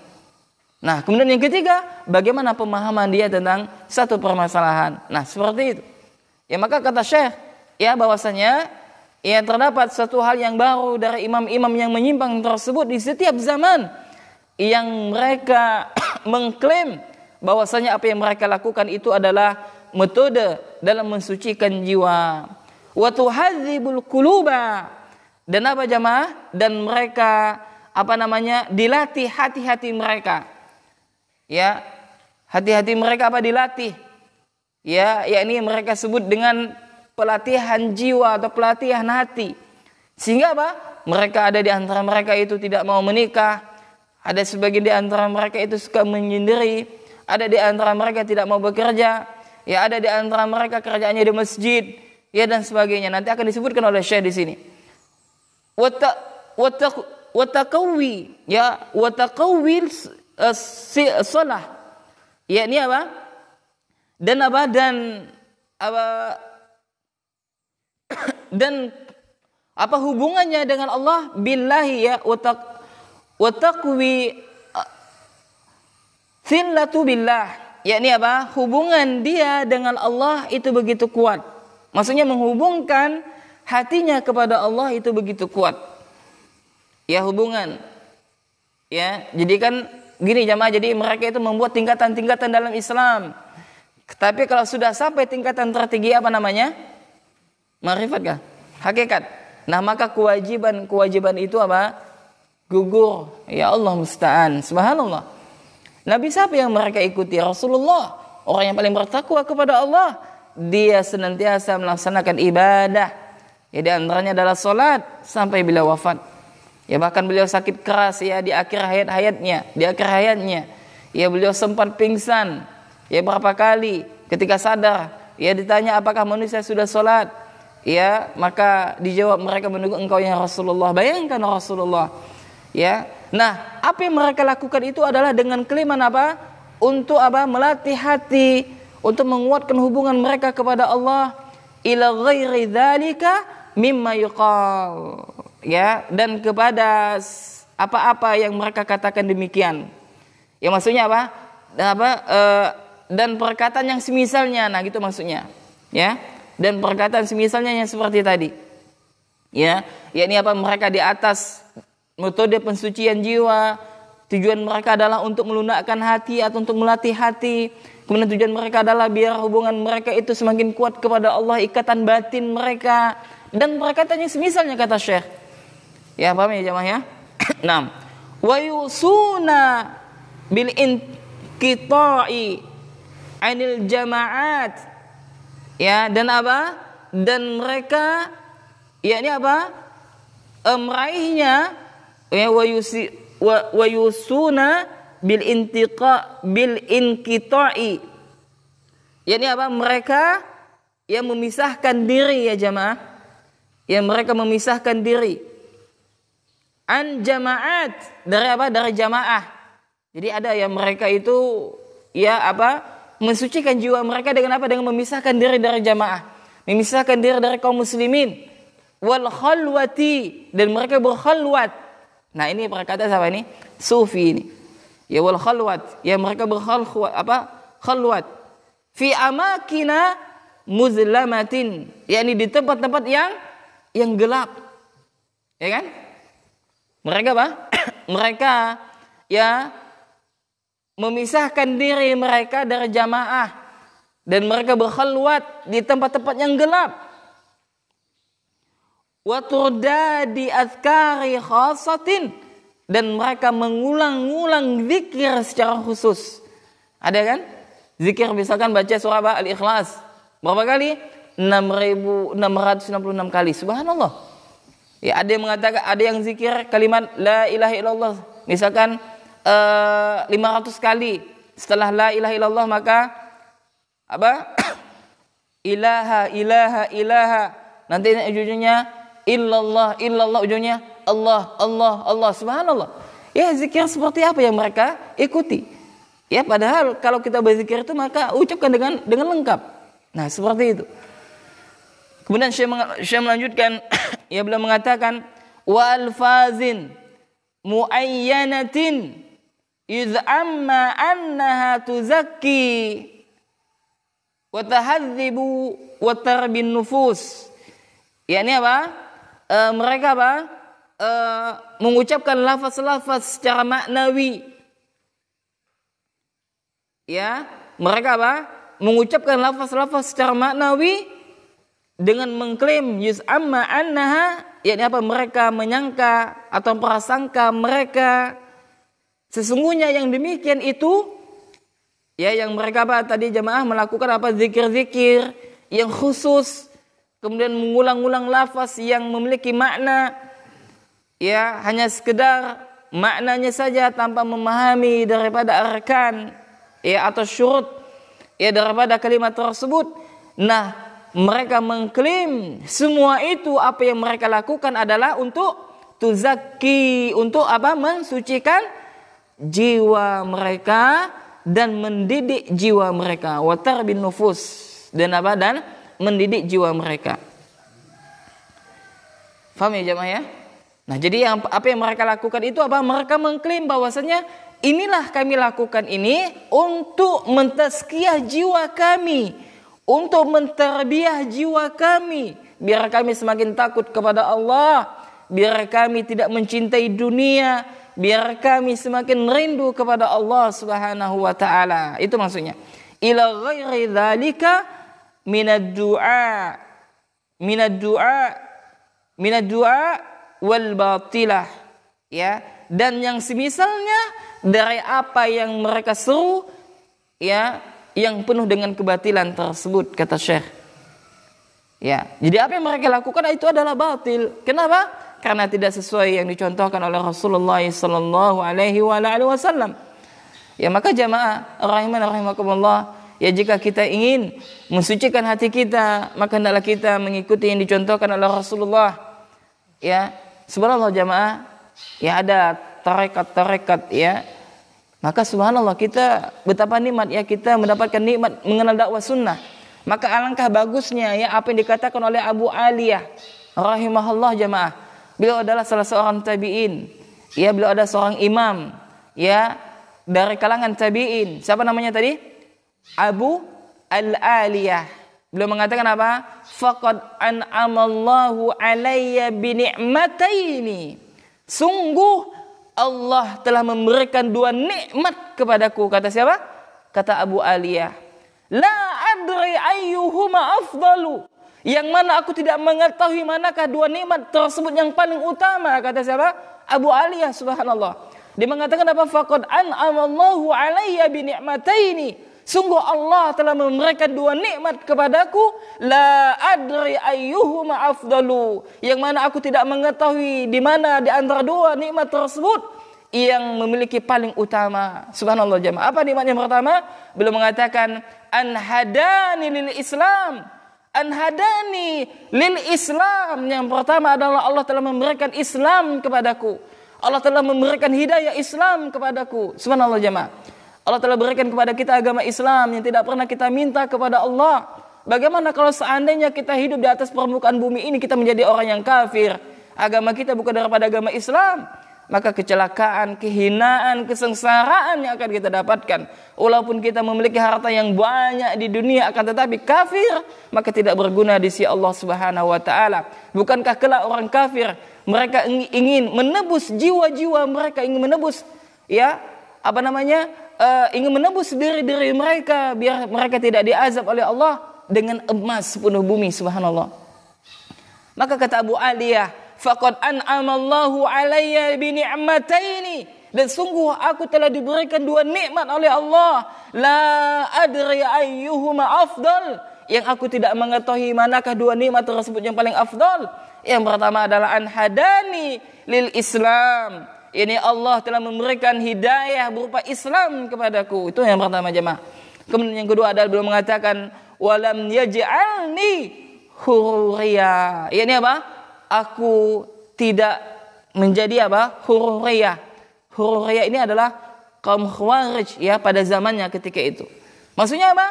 Nah, kemudian yang ketiga, bagaimana pemahaman dia tentang satu permasalahan. Nah, seperti itu. Ya, maka kata Syekh, ya bahwasanya ya terdapat satu hal yang baru dari imam-imam yang menyimpang tersebut di setiap zaman, yang mereka mengklaim bahwasanya apa yang mereka lakukan itu adalah metode dalam mensucikan jiwa. Wa tuhadzibul quluba, dan apa jamaah? Dan mereka dilatih hati-hati mereka. Ya, hati-hati mereka dilatih. Ya, yakni mereka sebut dengan pelatihan jiwa atau pelatihan hati. Sehingga apa? Mereka ada di antara mereka itu tidak mau menikah. Ada sebagian di antara mereka itu suka menyendiri. Ada di antara mereka tidak mau bekerja. Ya, ada di antara mereka kerjaannya di masjid. Ya, dan sebagainya. Nanti akan disebutkan oleh Syekh di sini. Watakawil, ya, watakawil salah. Ya, ini apa? Dan apa? Dan apa hubungannya dengan Allah? Billahi, ya, watakwi sillatu billah. Ya, ini apa? Hubungan dia dengan Allah itu begitu kuat. Maksudnya menghubungkan hatinya kepada Allah itu begitu kuat. Ya, hubungan. Ya, jadi kan gini jamaah, jadi mereka itu membuat tingkatan-tingkatan dalam Islam. Tapi kalau sudah sampai tingkatan tertinggi apa namanya? Ma'rifat kah? Hakikat. Nah, maka kewajiban itu apa? Gugur. Ya Allah musta'an. Subhanallah. Nabi siapa yang mereka ikuti? Rasulullah. Orang yang paling bertakwa kepada Allah. Dia senantiasa melaksanakan ibadah. Ya, di antaranya adalah salat sampai bila wafat. Ya, bahkan beliau sakit keras ya di akhir hayatnya. Ya, beliau sempat pingsan. Ya, berapa kali ketika sadar, ya ditanya apakah manusia sudah salat? Ya, maka dijawab mereka menunggu engkau ya Rasulullah. Bayangkan Rasulullah. Ya. Nah, apa yang mereka lakukan itu adalah dengan kalimat apa? Untuk apa? Melatih hati, untuk menguatkan hubungan mereka kepada Allah. Ila ghairi dzalika mimma yuqal. Ya, dan kepada apa-apa yang mereka katakan demikian. Ya, maksudnya apa? Dan perkataan yang semisalnya. Nah, gitu maksudnya. Ya. Dan perkataan semisalnya yang seperti tadi. Ya, yakni apa? Mereka di atas metode pensucian jiwa. Tujuan mereka adalah untuk melunakkan hati atau untuk melatih hati. Kemudian tujuan mereka adalah biar hubungan mereka itu semakin kuat kepada Allah, ikatan batin mereka. Dan perkataannya semisalnya kata Syekh. Ya, paham ya jamaah ya? 6. Wa yusuna bil inqita'i 'anil jama'at. Ya, dan apa? Dan mereka yakni apa? Meraihnya ya wa yusuna bil inqita'i. Yakni apa? Mereka yang memisahkan diri ya jamaah. Ya, mereka memisahkan diri an jama'at, dari apa? Dari jamaah. Jadi ada yang mereka itu ya apa? Mensucikan jiwa mereka dengan apa? Dengan memisahkan diri dari jamaah, memisahkan diri dari kaum muslimin. Wal khalwati, dan mereka berkhalwat. Nah, ini perkataan siapa ini? Sufi ini. Ya, wal khalwat, ya mereka berkhalwat apa? Khalwat. Fi amakina muzlamatin, yakni di tempat-tempat yang gelap. Ya kan? Mereka apa? Mereka ya memisahkan diri mereka dari jamaah dan mereka berkhalwat di tempat-tempat yang gelap. Wa turdadi azkari khasatin, dan mereka mengulang-ulang zikir secara khusus. Ada kan? Zikir misalkan baca surah Al-Ikhlas berapa kali? 6.666 kali. Subhanallah. Ya, ada yang mengatakan, ada yang zikir kalimat la ilaha illallah misalkan 500 kali. Setelah la ilaha illallah maka apa? ilaha. Nanti ujungnya illallah ujungnya Allah. Subhanallah. Ya, zikir seperti apa yang mereka ikuti? Ya, padahal kalau kita berzikir itu maka ucapkan dengan lengkap. Nah, seperti itu. Kemudian Syekh melanjutkan, ia beliau mengatakan wa alfazin muayyanatin iz amma annaha tuzakki wa tahadzibu wa tarbin nufus. Yakni apa? Mereka apa? Mengucapkan lafaz-lafaz secara maknawi. Ya, mereka apa? Mengucapkan lafaz-lafaz secara maknawi dengan mengklaim yuz'amma annaha, yakni apa? Mereka menyangka atau prasangka mereka sesungguhnya yang demikian itu ya, yang mereka apa tadi jamaah melakukan apa? Zikir-zikir yang khusus, kemudian mengulang-ulang lafaz yang memiliki makna, ya hanya sekedar maknanya saja tanpa memahami daripada arkan ya atau syurut ya daripada kalimat tersebut. Nah, mereka mengklaim semua itu apa yang mereka lakukan adalah untuk tuzakki, untuk apa? Mensucikan jiwa mereka dan mendidik jiwa mereka. Wa tarbin nufus, dan apa? Dan mendidik jiwa mereka. Faham ya jemaah ya? Nah, jadi apa yang mereka lakukan itu apa? Mereka mengklaim bahwasanya inilah kami lakukan ini untuk mentazkiyah jiwa kami, untuk menterbiah jiwa kami, biar kami semakin takut kepada Allah, biar kami tidak mencintai dunia, biar kami semakin rindu kepada Allah Subhanahu wa taala. Itu maksudnya. Ila ghairi dzalika minad du'a minad du'a wal batilah, ya, dan yang semisalnya dari apa yang mereka seru, ya, yang penuh dengan kebatilan tersebut, kata Syekh. Ya, jadi apa yang mereka lakukan itu adalah batil. Kenapa? Karena tidak sesuai yang dicontohkan oleh Rasulullah sallallahu alaihi wasallam. Ya, maka jamaah rahimana rahimakumullah, ya, jika kita ingin mensucikan hati kita, maka hendaklah kita mengikuti yang dicontohkan oleh Rasulullah. Ya, subhanallah jamaah, ya, ada tarekat, ya. Maka subhanallah kita betapa nikmat, ya, kita mendapatkan nikmat mengenal dakwah sunnah. Maka alangkah bagusnya, ya, apa yang dikatakan oleh Abu Aliyah rahimahullah jamaah. Beliau adalah salah seorang tabi'in. Ya, beliau adalah seorang imam, ya, dari kalangan tabi'in. Siapa namanya tadi? Abu Al-Aliyah. Beliau mengatakan apa? Faqad an'amallahu alayya bi ni'mataini. Sungguh Allah telah memberikan 2 nikmat kepadaku. Kata siapa? Kata Abu Aliyah. La adri ayyuhuma afdalu. Yang mana aku tidak mengetahui manakah 2 nikmat tersebut yang paling utama. Kata siapa? Abu Aliyah, subhanallah. Dia mengatakan apa? Faqad an'amallahu alayya bi ni'mataini. Sungguh Allah telah memberikan 2 nikmat kepadaku. La adri ayyuhuma afdalu. Yang mana aku tidak mengetahui di mana di antara 2 nikmat tersebut yang memiliki paling utama. Subhanallah jemaah. Apa nikmat yang pertama? Beliau mengatakan an hadani lil Islam. An hadani lil Islam. Yang pertama adalah Allah telah memberikan Islam kepadaku. Allah telah memberikan hidayah Islam kepadaku. Subhanallah jemaah. Allah telah berikan kepada kita agama Islam yang tidak pernah kita minta kepada Allah. Bagaimana kalau seandainya kita hidup di atas permukaan bumi ini kita menjadi orang yang kafir, agama kita bukan daripada agama Islam, maka kecelakaan, kehinaan, kesengsaraan yang akan kita dapatkan. Walaupun kita memiliki harta yang banyak di dunia, akan tetapi kafir, maka tidak berguna di sisi Allah Subhanahu wa taala. Bukankah kelak orang kafir mereka ingin menebus jiwa-jiwa mereka, ingin menebus, ya, ingin menebus diri-diri mereka biar mereka tidak diazab oleh Allah dengan emas sepenuh bumi, subhanallah. Maka kata Abu Aliyah, faqad an'amallahu alayya bi ni'mataini, dan sungguh aku telah diberikan 2 nikmat oleh Allah. La adri ayyuhuma afdal, yang aku tidak mengetahui manakah 2 nikmat tersebut yang paling afdal. Yang pertama adalah an hadani lil Islam. Ini Allah telah memberikan hidayah berupa Islam kepadaku. Itu yang pertama jemaah. Kemudian yang kedua adalah beliau mengatakan walam yaj'alni hurriya. Ini apa? Aku tidak menjadi apa? Hurriya. Hurriya ini adalah kaum Khawarij, ya, pada zamannya ketika itu. Maksudnya apa?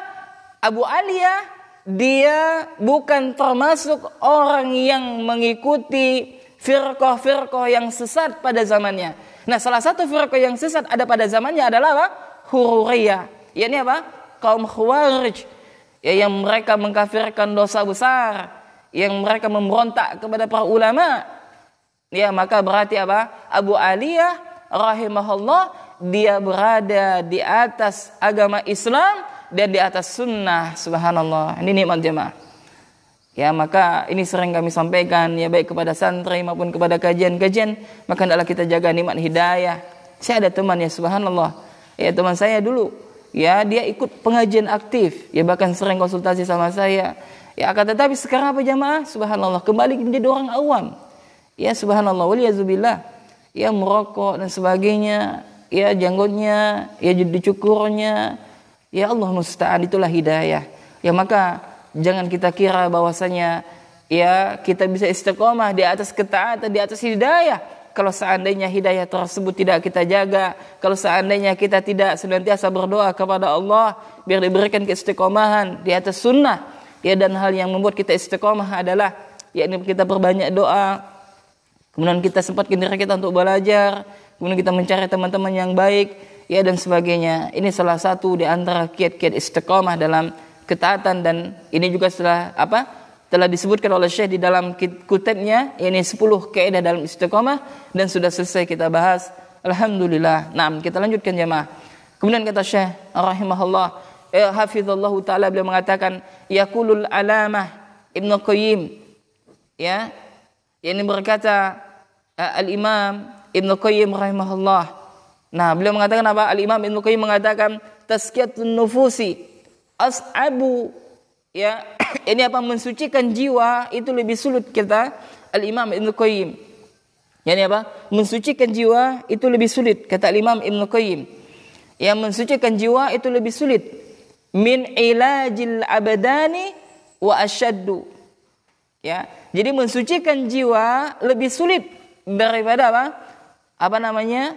Abu Aliyah dia bukan termasuk orang yang mengikuti firqah-firqah yang sesat pada zamannya. Nah, salah satu firqah yang sesat ada pada zamannya adalah apa? Hururiyah. Ini apa? Kaum Khawarij, ya, yang mereka mengkafirkan dosa besar, yang mereka memberontak kepada para ulama. Ya, maka berarti apa? Abu Aliyah rahimahullah dia berada di atas agama Islam dan di atas sunnah, subhanallah. Ini nikmat jemaah. Ya, maka ini sering kami sampaikan, ya, baik kepada santri maupun kepada kajian-kajian, maka hendaklah kita jaga nikmat hidayah. Saya ada teman, ya, subhanallah. Ya, teman saya dulu, ya, dia ikut pengajian aktif, ya, bahkan sering konsultasi sama saya. Ya, akan tetapi sekarang apa jamaah? Subhanallah, kembali menjadi orang awam. Ya, subhanallah, waliyazubillah. Ya, merokok dan sebagainya, ya, janggutnya, ya, dicukurnya. Ya Allah musta'an, itulah hidayah. Ya, maka jangan kita kira bahwasanya, ya, kita bisa istiqomah di atas ketaatan, di atas hidayah kalau seandainya hidayah tersebut tidak kita jaga, kalau seandainya kita tidak senantiasa berdoa kepada Allah biar diberikan keistiqomahan di atas sunnah. Ya, dan hal yang membuat kita istiqomah adalah yakni kita perbanyak doa, kemudian kita sempatkan diri kita untuk belajar, kemudian kita mencari teman-teman yang baik, ya, dan sebagainya. Ini salah satu di antara kiat-kiat istiqomah dalam ketaatan, dan ini juga telah disebutkan oleh Syekh di dalam kitabnya, ini 10 kaidah dalam istiqomah, dan sudah selesai kita bahas, alhamdulillah. Nah, kita lanjutkan jemaah. Kemudian kata Syekh rahimahullah, hafizallahu taala, beliau mengatakan yaqulul alamah Ibnu Qayyim, ya, Yang berkata Al-Imam Ibnu Qayyim rahimahullah. Nah, beliau mengatakan apa? Al-Imam Ibnu Qayyim mengatakan tazkiyatun nufusi as'abu, ya. Ini apa? Mensucikan jiwa itu lebih sulit, kata Al-Imam Ibnu Qayyim. Yani apa? Mensucikan jiwa itu lebih sulit, kata Al-Imam Ibnu Qayyim. Yang mensucikan jiwa itu lebih sulit min ilajil abadani wa asyaddu. Ya. Jadi mensucikan jiwa lebih sulit daripada apa? Apa namanya?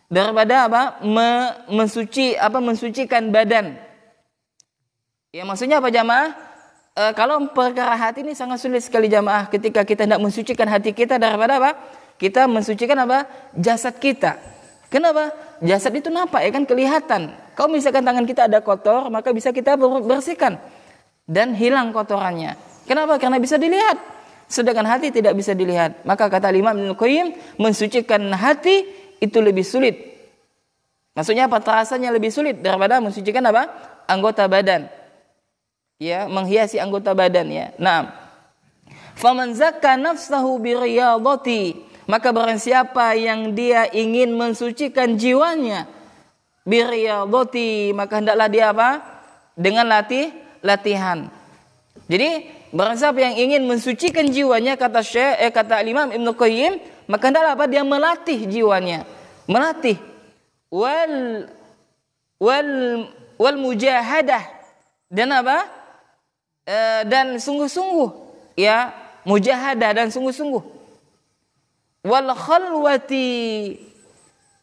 Daripada apa? Mensucikan badan. Ya, maksudnya apa jamaah? Kalau perkara hati ini sangat sulit sekali jamaah, ketika kita hendak mensucikan hati kita daripada apa? Kita mensucikan apa? Jasad kita. Kenapa? Jasad itu nampak, ya kan, kelihatan. Kalau misalkan tangan kita ada kotor, maka bisa kita bersihkan dan hilang kotorannya. Kenapa? Karena bisa dilihat. Sedangkan hati tidak bisa dilihat. Maka kata Imam Ibnu Qayyim, mensucikan hati itu lebih sulit. Maksudnya apa? Terasanya lebih sulit daripada mensucikan apa? Anggota badan. Ya, menghiasi anggota badan, ya. Naam. Faman zakka nafsahu biriyadati, maka barang siapa yang dia ingin mensucikan jiwanya biriyadati, maka hendaklah dia apa? Dengan latihan. Jadi barang siapa yang ingin mensucikan jiwanya, kata Imam Ibnu Qayyim, maka hendaklah apa? Dia melatih jiwanya, melatih wal mujahadah, dan apa? Dan sungguh-sungguh, ya, mujahadah dan sungguh-sungguh. Wal khalwati,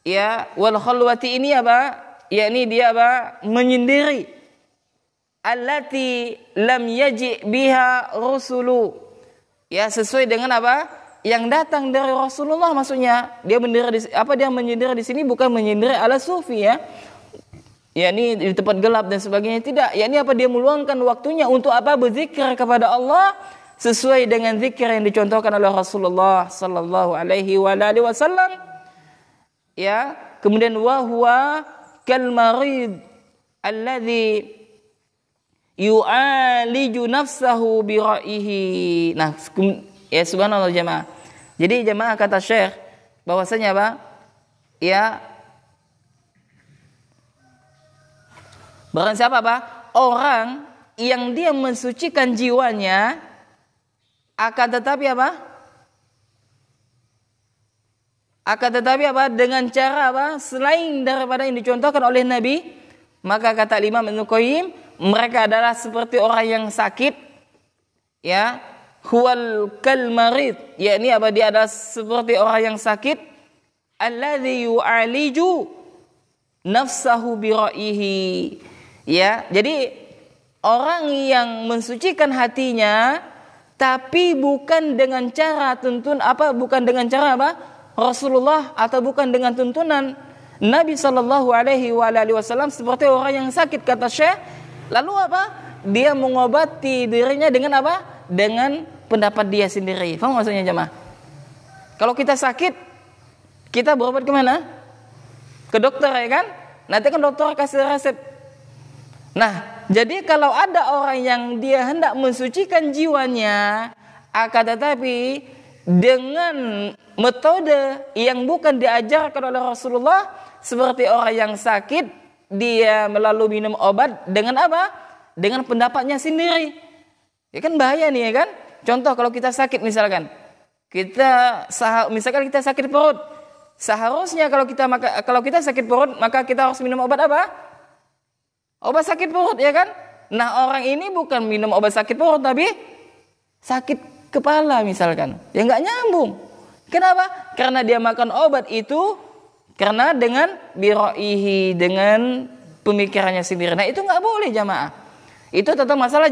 ya, wal khalwati ini apa? Yakni dia apa? Menyendiri. Allati lam yaji biha rusulu, ya, sesuai dengan apa yang datang dari Rasulullah. Maksudnya dia menyendiri di sini bukan menyendiri ala sufi, ya, yakni di tempat gelap dan sebagainya, tidak. Yakni apa? Dia meluangkan waktunya untuk apa? Berzikir kepada Allah sesuai dengan zikir yang dicontohkan oleh Rasulullah sallallahu alaihi wasallam, ya. Kemudian wa huwa kal marid alladhi yu'aliju nafsahu bi ra'ihi. Nah, ya, subhanallah jemaah. Jadi jemaah, kata Syekh bahwasanya apa? Ya, barang siapa apa? Orang yang dia mensucikan jiwanya, akan tetapi apa? Akan tetapi apa? Dengan cara apa? Selain daripada yang dicontohkan oleh Nabi, maka kata Imam Ibnu Qayyim, mereka adalah seperti orang yang sakit, ya, huwal kal marid, yakni apa? Dia adalah seperti orang yang sakit, alladzi yu'aliju nafsahu bi ra'ihi, ya. Jadi orang yang mensucikan hatinya tapi bukan dengan cara bukan dengan cara apa? Rasulullah, atau bukan dengan tuntunan Nabi sallallahu alaihi wasallam, seperti orang yang sakit, kata Syekh. Lalu apa? Dia mengobati dirinya dengan apa? Dengan pendapat dia sendiri. Faham maksudnya jemaah? Kalau kita sakit, kita berobat kemana? Ke dokter, ya kan? Nanti kan dokter kasih resep. Nah, jadi kalau ada orang yang dia hendak mensucikan jiwanya, akan tetapi dengan metode yang bukan diajarkan oleh Rasulullah, seperti orang yang sakit, dia melalui minum obat dengan apa? Dengan pendapatnya sendiri. Ya kan bahaya nih, ya kan? Contoh kalau kita sakit misalkan. Misalkan kita sakit perut. Seharusnya kalau kita sakit perut, maka kita harus minum obat apa? Obat sakit perut, ya kan? Nah, orang ini bukan minum obat sakit perut, tapi sakit kepala misalkan. Ya enggak nyambung. Kenapa? Karena dia makan obat itu karena dengan biroihi, dengan pemikirannya sendiri. Nah, itu enggak boleh jamaah. Itu tentang masalah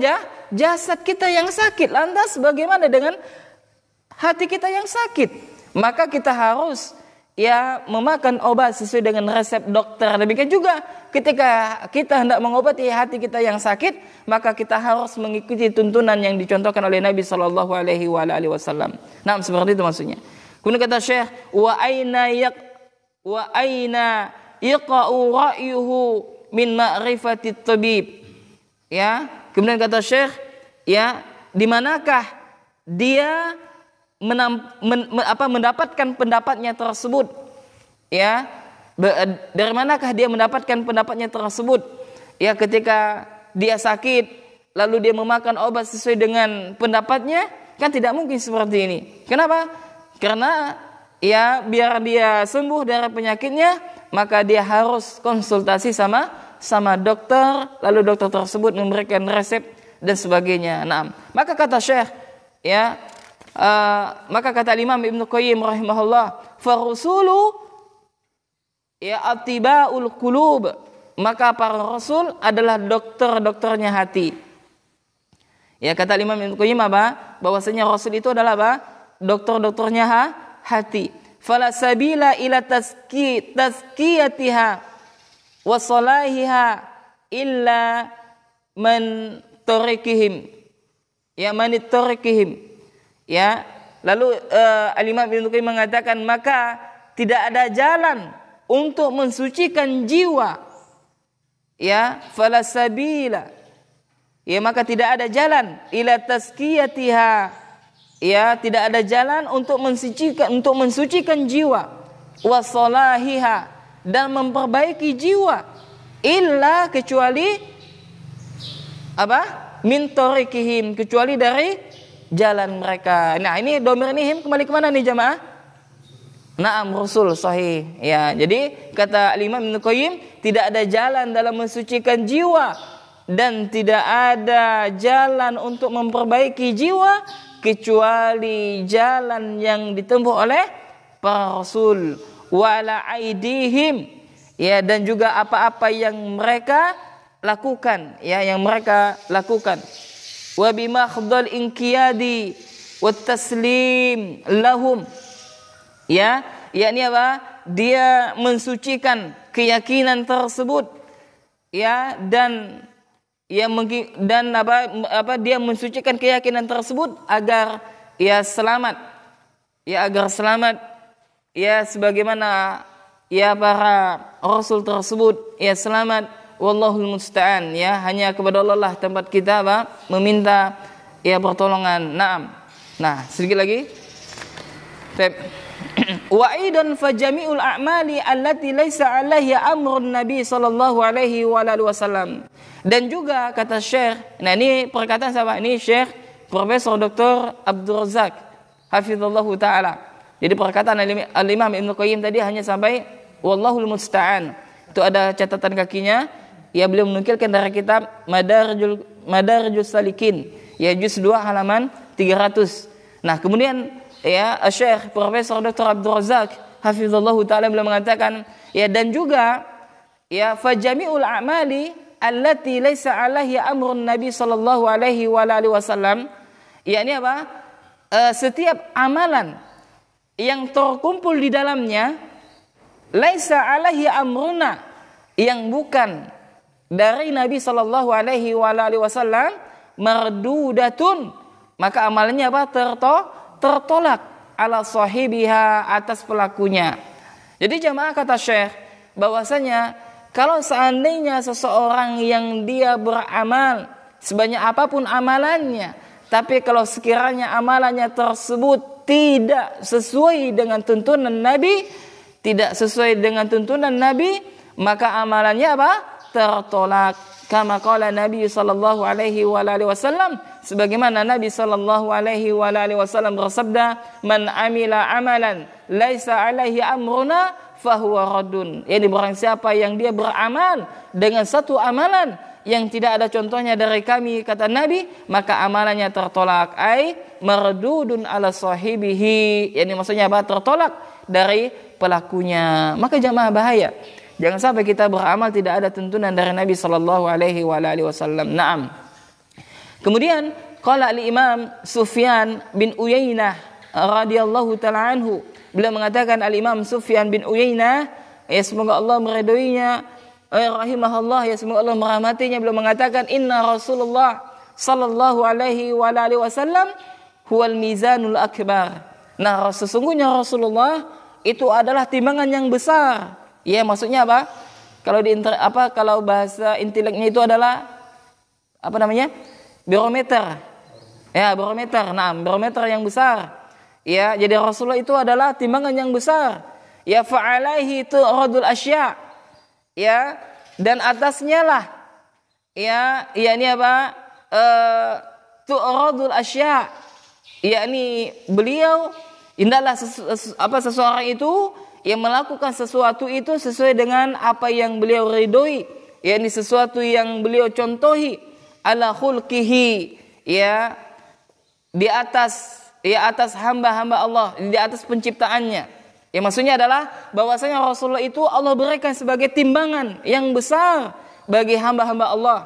jasad kita yang sakit. Lantas bagaimana dengan hati kita yang sakit? Maka kita harus memakan obat sesuai dengan resep dokter. Demikian juga ketika kita hendak mengobati hati kita yang sakit, maka kita harus mengikuti tuntunan yang dicontohkan oleh Nabi sallallahu alaihi wasallam. Nah, seperti itu maksudnya. Kemudian kata Syekh, wa aina yaqa'u ra'yuhu min ma'rifati tabib. Ya, kemudian kata Syekh, ya, di manakah dia mendapatkan pendapatnya tersebut, ya, dari manakah dia mendapatkan pendapatnya tersebut, ya, ketika dia sakit lalu dia memakan obat sesuai dengan pendapatnya, kan tidak mungkin seperti ini. Kenapa? Karena ya biar dia sembuh dari penyakitnya, maka dia harus konsultasi sama dokter, lalu dokter tersebut memberikan resep dan sebagainya. Nah, maka kata Syekh, ya, maka kata Imam Ibnu Qayyim rahimahullah, farusulu ya atibaul qulub, maka para rasul adalah dokter-dokternya hati. Ya, kata Imam Ibnu Qayyim apa? Bahwasanya rasul itu adalah apa? Dokter-dokternya hati. Fala sabila ila tazkiyatiha wa salahiha illa man tarikihim. Ya, man tarikihim. Ya, lalu Al-Imam Ibnu Qayyim mengatakan, maka tidak ada jalan untuk mensucikan jiwa. Ya, fala sabila. Ya, maka tidak ada jalan ila tazkiyatiha. Ya, tidak ada jalan untuk mensucikan jiwa, wa salahiha, dan memperbaiki jiwa, illa, kecuali apa? Min tarikihim, kecuali dari jalan mereka. Nah, ini domir ini kembali ke mana nih jamaah? Naam, Rasul sahih. Ya, jadi kata Imam Ibnu Qayyim, tidak ada jalan dalam mensucikan jiwa dan tidak ada jalan untuk memperbaiki jiwa kecuali jalan yang ditempuh oleh para rasul, wa ala aidihim, ya, dan juga apa-apa yang mereka lakukan, ya, yang mereka lakukan. Wa bimakhdal inqiyadi wat taslim lahum, ya, yakni apa? Dia mensucikan keyakinan tersebut, ya, dan dia mensucikan keyakinan tersebut agar ia selamat, ya, agar selamat, ya, sebagaimana ya para rasul tersebut ya selamat. Wallahul musta'an, ya, hanya kepada Allah lah tempat kita meminta ya pertolongan. Naam. Nah, sedikit lagi. Wa aidan fa jami'ul a'mali allati laisa 'alaiha amrun nabi sallallahu alaihi wa alihi wasallam. Dan juga kata Syekh, nah ini perkataan siapa? Ini Syekh Profesor Dr. Abdul Razak hafizallahu taala. Jadi perkataan Al-Imam Ibnu Qayyim tadi hanya sampai wallahul musta'an. Itu ada catatan kakinya. Ya, beliau menukilkan dari kitab Madarijus Salikin, ya, juz 2 halaman 300. Nah, kemudian ya Syekh Profesor Dr. Abdul Razak hafizallahu taala beliau mengatakan, ya, dan juga ya fa jami'ul a'mali allati laisa 'alaiha amrun nabi sallallahu alaihi wa alihi wasallam, yakni apa? Setiap amalan yang terkumpul di dalamnya laisa 'alaihi amruna, yang bukan dari Nabi sallallahu alaihi wa alihi wasallam, mardudatun, maka amalannya apa? Tertolak ala sahibiha, atas pelakunya. Jadi jamaah, kata Syekh bahwasanya kalau seandainya seseorang yang dia beramal sebanyak apapun amalannya, tapi kalau sekiranya amalannya tersebut tidak sesuai dengan tuntunan Nabi, maka amalannya apa? Tertolak. Kama qala Nabi sallallahu alaihi wa alihi wasallam, sebagaimana Nabi sallallahu alaihi wa alihi wasallam bersabda, man amila amalan laisa alaihi amruna fahuwa raddun. Yani barang siapa yang dia beramal dengan satu amalan yang tidak ada contohnya dari kami, kata Nabi, maka amalannya tertolak, ai mardudun ala sahibihi. Yani maksudnya apa? Tertolak dari pelakunya. Maka jamaah, bahaya. Jangan sampai kita beramal tidak ada tuntunan dari Nabi sallallahu alaihi wa alihi wasallam. Naam. Kemudian qala al-Imam Sufyan bin Uyainah radhiyallahu taala anhu, beliau mengatakan, al-Imam Sufyan bin Uyainah, ya semoga Allah meridhoinya, rahimahullah, ya semoga Allah merahmatinya, beliau mengatakan, inna Rasulullah sallallahu alaihi wa alihi wasallam huwal mizanul akbar. Nah, sesungguhnya Rasulullah itu adalah timbangan yang besar. Ya, maksudnya apa? Kalau bahasa inteleknya itu adalah apa namanya? Barometer. Ya, barometer. Nah, barometer yang besar. Ya, jadi Rasulullah itu adalah timbangan yang besar. Ya, fa'alaihi tu'radul asya. Ya, dan atasnya lah ya, yakni apa? Tu'radul asya. Yakni beliau indahlah seseorang itu yang melakukan sesuatu itu sesuai dengan apa yang beliau ridhoi, yakni sesuatu yang beliau contohi, ala khulqihi, ya, di atas hamba-hamba Allah, di atas penciptaannya. Ya, maksudnya adalah bahwasanya Rasulullah itu Allah berikan sebagai timbangan yang besar bagi hamba-hamba Allah.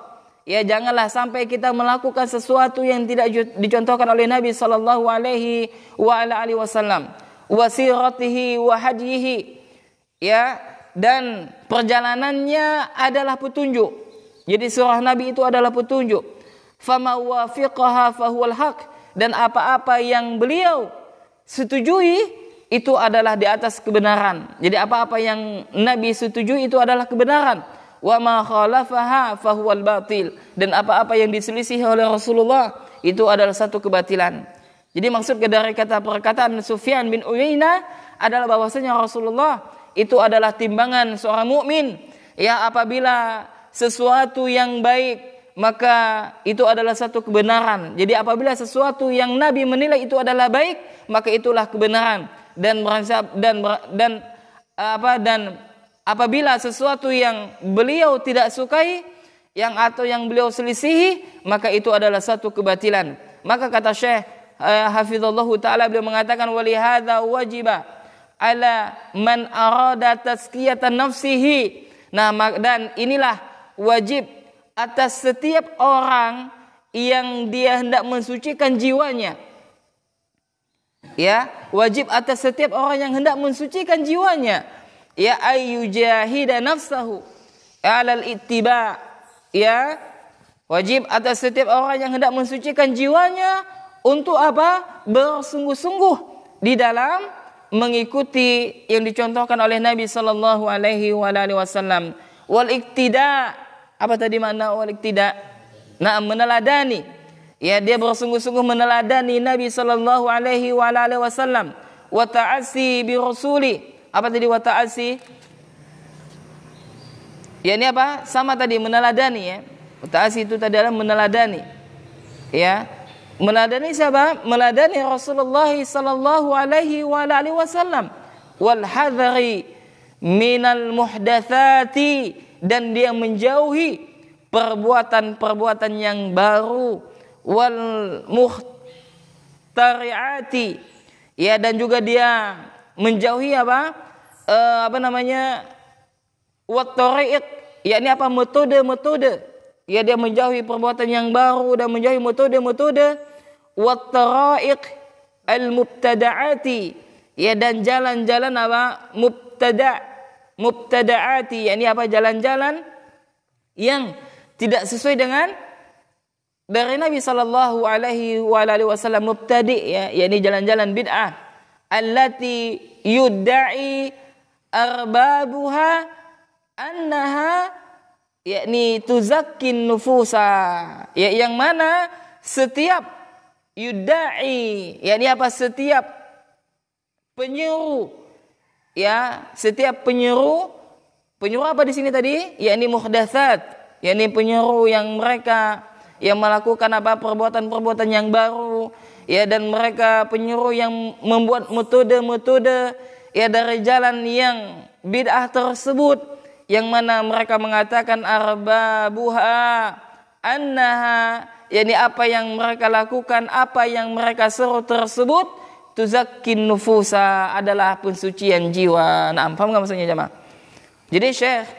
Ya, janganlah sampai kita melakukan sesuatu yang tidak dicontohkan oleh Nabi sallallahu alaihi wasallam, wasiratihi wa hadihi. Ya, dan perjalanannya adalah petunjuk. Jadi surah Nabi itu adalah petunjuk. Fama wafiqaha fahuwal haq, dan apa-apa yang beliau setujui itu adalah di atas kebenaran. Jadi apa-apa yang Nabi setujui itu adalah kebenaran. Wa ma khalafaha fahuwal batil, dan apa-apa yang diselisih oleh Rasulullah itu adalah satu kebatilan. Jadi maksud dari perkataan Sufyan bin Uyainah adalah bahwasanya Rasulullah itu adalah timbangan seorang mukmin. Ya, apabila sesuatu yang baik maka itu adalah satu kebenaran. Jadi apabila sesuatu yang Nabi menilai itu adalah baik, maka itulah kebenaran. Dan apabila sesuatu yang beliau tidak sukai, atau yang beliau selisihi, maka itu adalah satu kebatilan. Maka kata Syekh hafizallahu taala, beliau mengatakan walihadza wajiba ala man arada tazkiyatan nafsihi. Nah, dan inilah wajib atas setiap orang yang dia hendak mensucikan jiwanya. Ya, wajib atas setiap orang yang hendak mensucikan jiwanya. Ya, ayyujahida nafsahu alal ittiba. Ya, wajib atas setiap orang yang hendak mensucikan jiwanya untuk apa? Bersungguh-sungguh di dalam mengikuti yang dicontohkan oleh Nabi sallallahu alaihi wasallam. Wal iktida. Apa tadi makna wal iktida? Nah, meneladani. Ya, dia bersungguh-sungguh meneladani Nabi sallallahu alaihi wasallam. Wa ta'assi bi rasuli. Apa tadi wa ta'assi? Ya, ini apa? Sama tadi meneladani, ya. Wa ta'assi itu tadi adalah meneladani. Ya. Meneladani siapa? Meneladani Rasulullah sallallahu alaihi wasallam. Wal hadhari minal muhdatsati, dan dia menjauhi perbuatan-perbuatan yang baru, wal muhtari'ati, ya, dan juga dia menjauhi wat tariq, yakni apa? Metode-metode. Ya, dia menjauhi perbuatan yang baru dan menjauhi metode-metode, wat tariq al mubtada'ati, ya, dan jalan-jalan apa? Mubtada'ati, yakni apa? Jalan-jalan yang tidak sesuai dengan dari Nabi sallallahu alaihi wasallam. Mubtadi', ya, yakni jalan-jalan bid'ah. Allati yudda'i arbabuha annaha, yakni tuzakkin nufusa, ya, yang mana setiap yudda'i, yakni apa? Setiap penyuruh, ya, setiap penyuruh apa di sini tadi? Yakni muhdatsat, yakni penyuruh yang mereka yang melakukan apa? Perbuatan-perbuatan yang baru, ya, dan mereka penyuruh yang membuat metode-metode, ya, dari jalan yang bid'ah tersebut, yang mana mereka mengatakan arbabuha annaha, yakni apa yang mereka lakukan, apa yang mereka seru tersebut, tuzakkin nufusa, adalah pensucian jiwa. Nah, paham enggak maksudnya, jemaah? Jadi Syekh,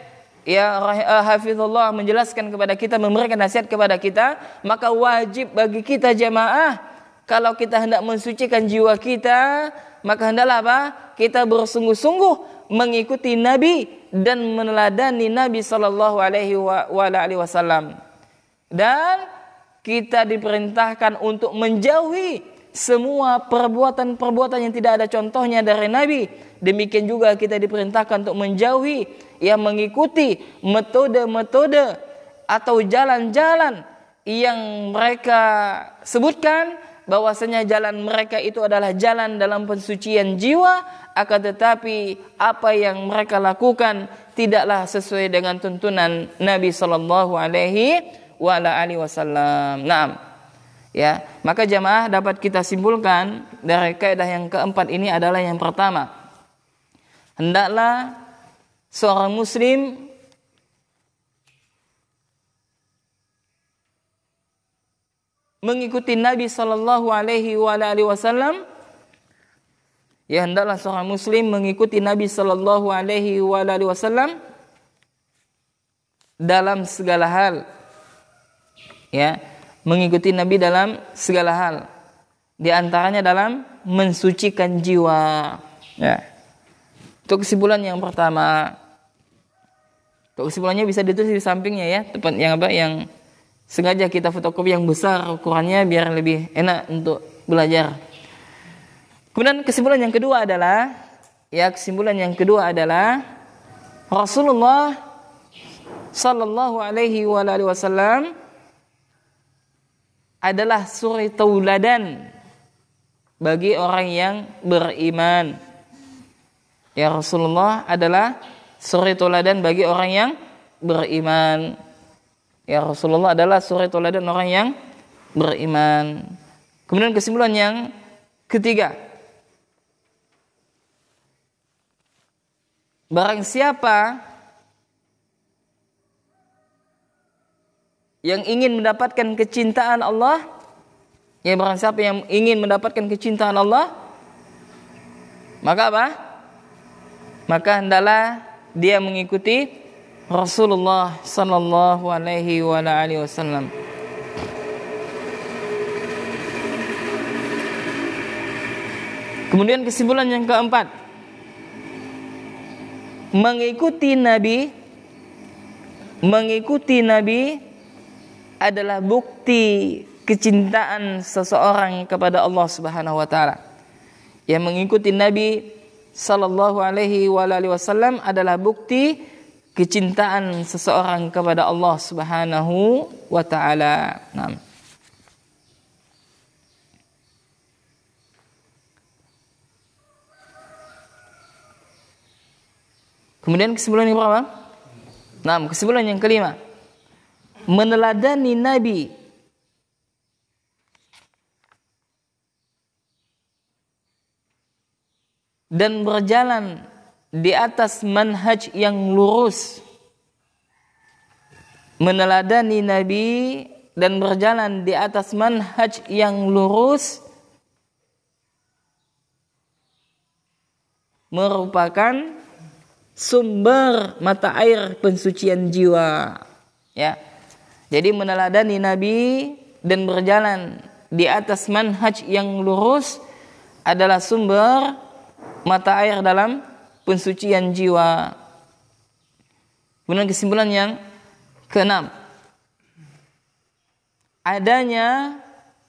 ya, hafizullah menjelaskan kepada kita, memberikan nasihat kepada kita, maka wajib bagi kita jemaah, kalau kita hendak mensucikan jiwa kita, maka hendaklah apa? Kita bersungguh-sungguh mengikuti Nabi dan meneladani Nabi sallallahu alaihi wasallam. Dan kita diperintahkan untuk menjauhi semua perbuatan-perbuatan yang tidak ada contohnya dari Nabi. Demikian juga kita diperintahkan untuk menjauhi, yang mengikuti metode-metode atau jalan-jalan, yang mereka sebutkan bahwasanya jalan mereka itu adalah jalan dalam pensucian jiwa, akan tetapi apa yang mereka lakukan tidaklah sesuai dengan tuntunan Nabi sallallahu alaihi wasallam. Naam. Ya, maka jamaah dapat kita simpulkan dari kaidah yang keempat ini adalah yang pertama, hendaklah seorang muslim mengikuti Nabi sallallahu alaihi wasallam. Ya, hendaklah seorang muslim mengikuti Nabi sallallahu alaihi wasallam dalam segala hal. Ya, mengikuti Nabi dalam segala hal. Di antaranya dalam mensucikan jiwa. Ya. Itu kesimpulan yang pertama. Untuk kesimpulannya bisa ditulis di sampingnya ya, tempat yang apa yang sengaja kita fotokopi yang besar ukurannya biar lebih enak untuk belajar. Kemudian kesimpulan yang kedua adalah Rasulullah sallallahu alaihi wasallam adalah suri tauladan bagi orang yang beriman. Ya, Rasulullah adalah suri tauladan bagi orang yang beriman. Ya, Rasulullah adalah suri tauladan orang yang beriman. Kemudian kesimpulan yang ketiga, barang siapa yang ingin mendapatkan kecintaan Allah, ya barang siapa yang ingin mendapatkan kecintaan Allah, maka apa? Maka hendaklah dia mengikuti Rasulullah sallallahu alaihi wasallam. Kemudian kesimpulan yang keempat, mengikuti Nabi adalah bukti kecintaan seseorang kepada Allah Subhanahu wa taala. Yang mengikuti Nabi sallallahu alaihi wasallam adalah bukti kecintaan seseorang kepada Allah Subhanahu wa taala. Nah. Kemudian kesimpulan yang berapa? Nah, kesimpulan yang kelima, meneladani Nabi dan berjalan di atas manhaj yang lurus. Meneladani Nabi dan berjalan di atas manhaj yang lurus merupakan sumber mata air pensucian jiwa. Ya. Jadi meneladani Nabi dan berjalan di atas manhaj yang lurus adalah sumber mata air dalam pensucian jiwa. Kemudian kesimpulan yang keenam, adanya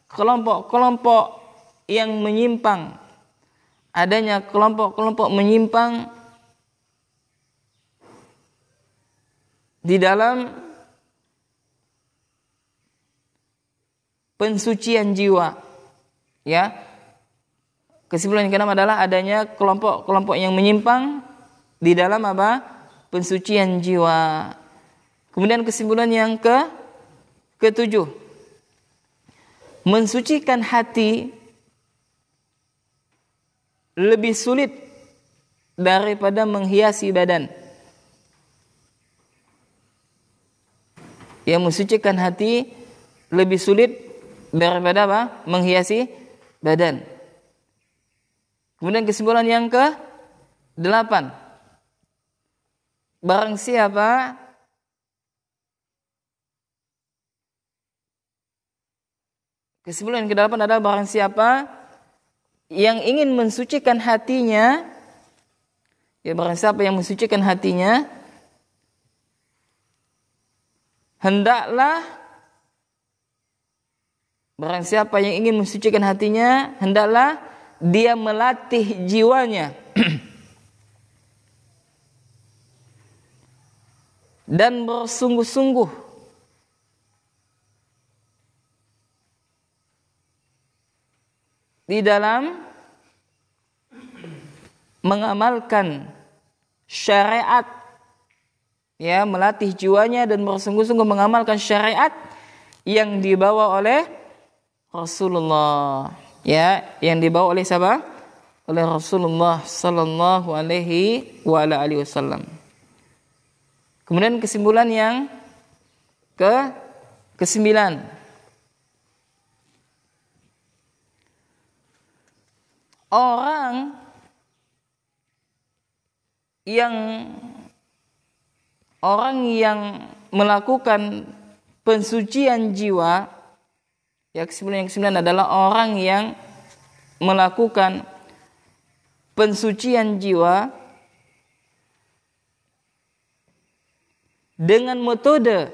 kelompok-kelompok yang menyimpang, adanya kelompok-kelompok menyimpang di dalam pensucian jiwa. Ya. Kesimpulan yang keenam adalah adanya kelompok-kelompok yang menyimpang di dalam apa? Pensucian jiwa. Kemudian kesimpulan yang ketujuh, mensucikan hati lebih sulit daripada menghiasi badan. Yang mensucikan hati lebih sulit daripada apa? Menghiasi badan. Kemudian kesimpulan yang ke-8, barang siapa kesimpulan yang ke-8 adalah barang siapa yang ingin mensucikan hatinya, ya barang siapa yang mensucikan hatinya, hendaklah barang siapa yang ingin mensucikan hatinya, hendaklah dia melatih jiwanya dan bersungguh-sungguh di dalam mengamalkan syariat, ya, melatih jiwanya dan bersungguh-sungguh mengamalkan syariat yang dibawa oleh Rasulullah, ya, yang dibawa oleh siapa? Oleh Rasulullah sallallahu alaihi wa ala alihi wasallam. Kemudian kesimpulan yang ke-9, orang yang melakukan pensucian jiwa, ya, kesimpulan yang ke-9 adalah orang yang melakukan pensucian jiwa dengan metode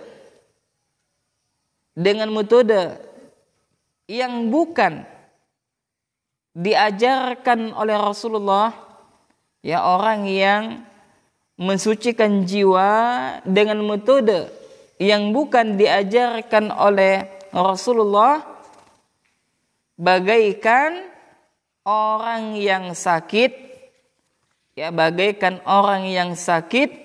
yang bukan diajarkan oleh Rasulullah, ya, orang yang mensucikan jiwa dengan metode yang bukan diajarkan oleh Rasulullah bagaikan orang yang sakit, ya, bagaikan orang yang sakit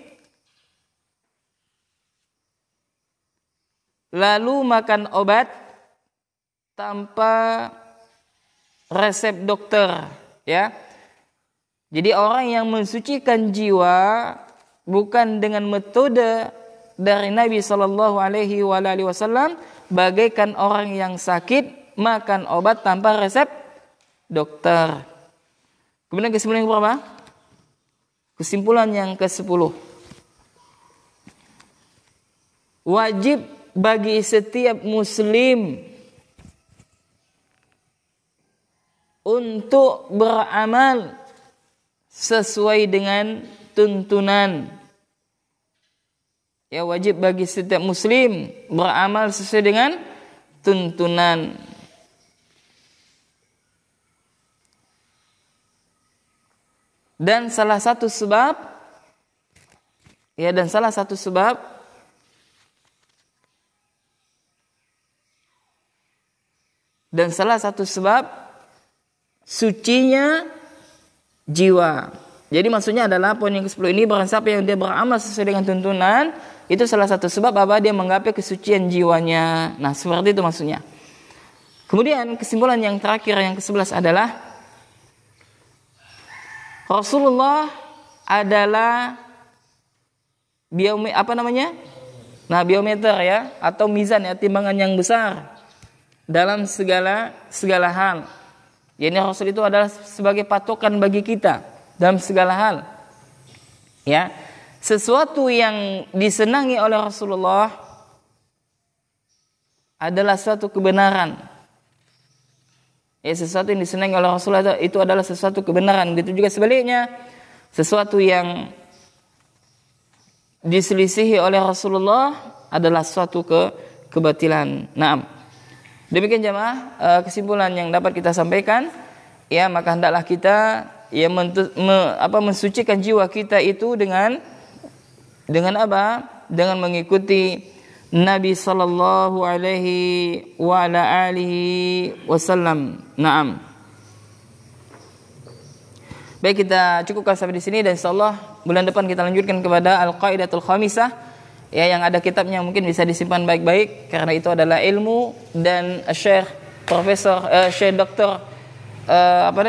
lalu makan obat tanpa resep dokter, ya. Jadi orang yang mensucikan jiwa bukan dengan metode dari Nabi sallallahu alaihi wasallam bagaikan orang yang sakit makan obat tanpa resep dokter. Kemudian kesimpulan yang berapa? Kesimpulan yang ke-10. Wajib bagi setiap muslim untuk beramal sesuai dengan tuntunan. Ya, wajib bagi setiap muslim beramal sesuai dengan tuntunan. Dan salah satu sebab sucinya jiwa. Jadi maksudnya adalah poin yang ke-10 ini, barang siapa yang dia beramal sesuai dengan tuntunan, itu salah satu sebab apa? Dia menggapai kesucian jiwanya. Nah, seperti itu maksudnya. Kemudian kesimpulan yang terakhir yang ke-11 adalah Rasulullah adalah biometer, ya, atau mizan, ya, timbangan yang besar dalam segala hal. Yani Rasul itu adalah sebagai patokan bagi kita dalam segala hal. Ya, sesuatu yang disenangi oleh Rasulullah adalah suatu kebenaran. Ya, sesuatu yang disenangi oleh Rasulullah itu adalah sesuatu kebenaran. Begitu juga sebaliknya, sesuatu yang diselisihi oleh Rasulullah adalah suatu kebatilan. Naam. Demikian jemaah kesimpulan yang dapat kita sampaikan. Ya, maka hendaklah kita, ya, mensucikan jiwa kita itu dengan apa? Dengan mengikuti Nabi sallallahu alaihi wa ala alihi wasallam. Naam. Baik, kita cukupkan sampai di sini dan insyaallah bulan depan kita lanjutkan kepada Al-Qaidatul Khamisah, ya, yang ada kitabnya, mungkin bisa disimpan baik-baik karena itu adalah ilmu, dan Syekh Dr.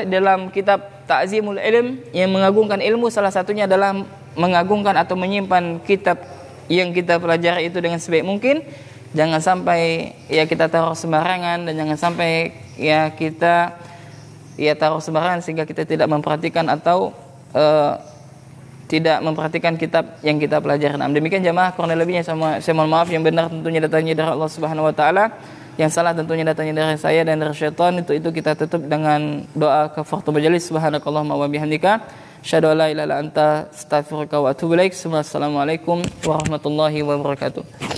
Dalam kitab Ta'zimul Ilm yang mengagungkan ilmu, salah satunya adalah mengagungkan atau menyimpan kitab yang kita pelajari itu dengan sebaik mungkin. Jangan sampai, ya, kita taruh sembarangan, dan jangan sampai, ya, kita, ya, taruh sembarangan sehingga kita tidak memperhatikan atau tidak memperhatikan kitab yang kita pelajari. Nah, demikian jemaah, kurang lebihnya saya mohon maaf. Yang benar tentunya datangnya dari Allah Subhanahu wa taala, yang salah tentunya datangnya dari saya dan dari syaitan. Itu kita tutup dengan doa kafaratul majelis. Subhanakallahumma wa bihamdika asyhadu an la ilaha illa anta astaghfiruka wa atubu ilaik. Assalamualaikum warahmatullahi wabarakatuh.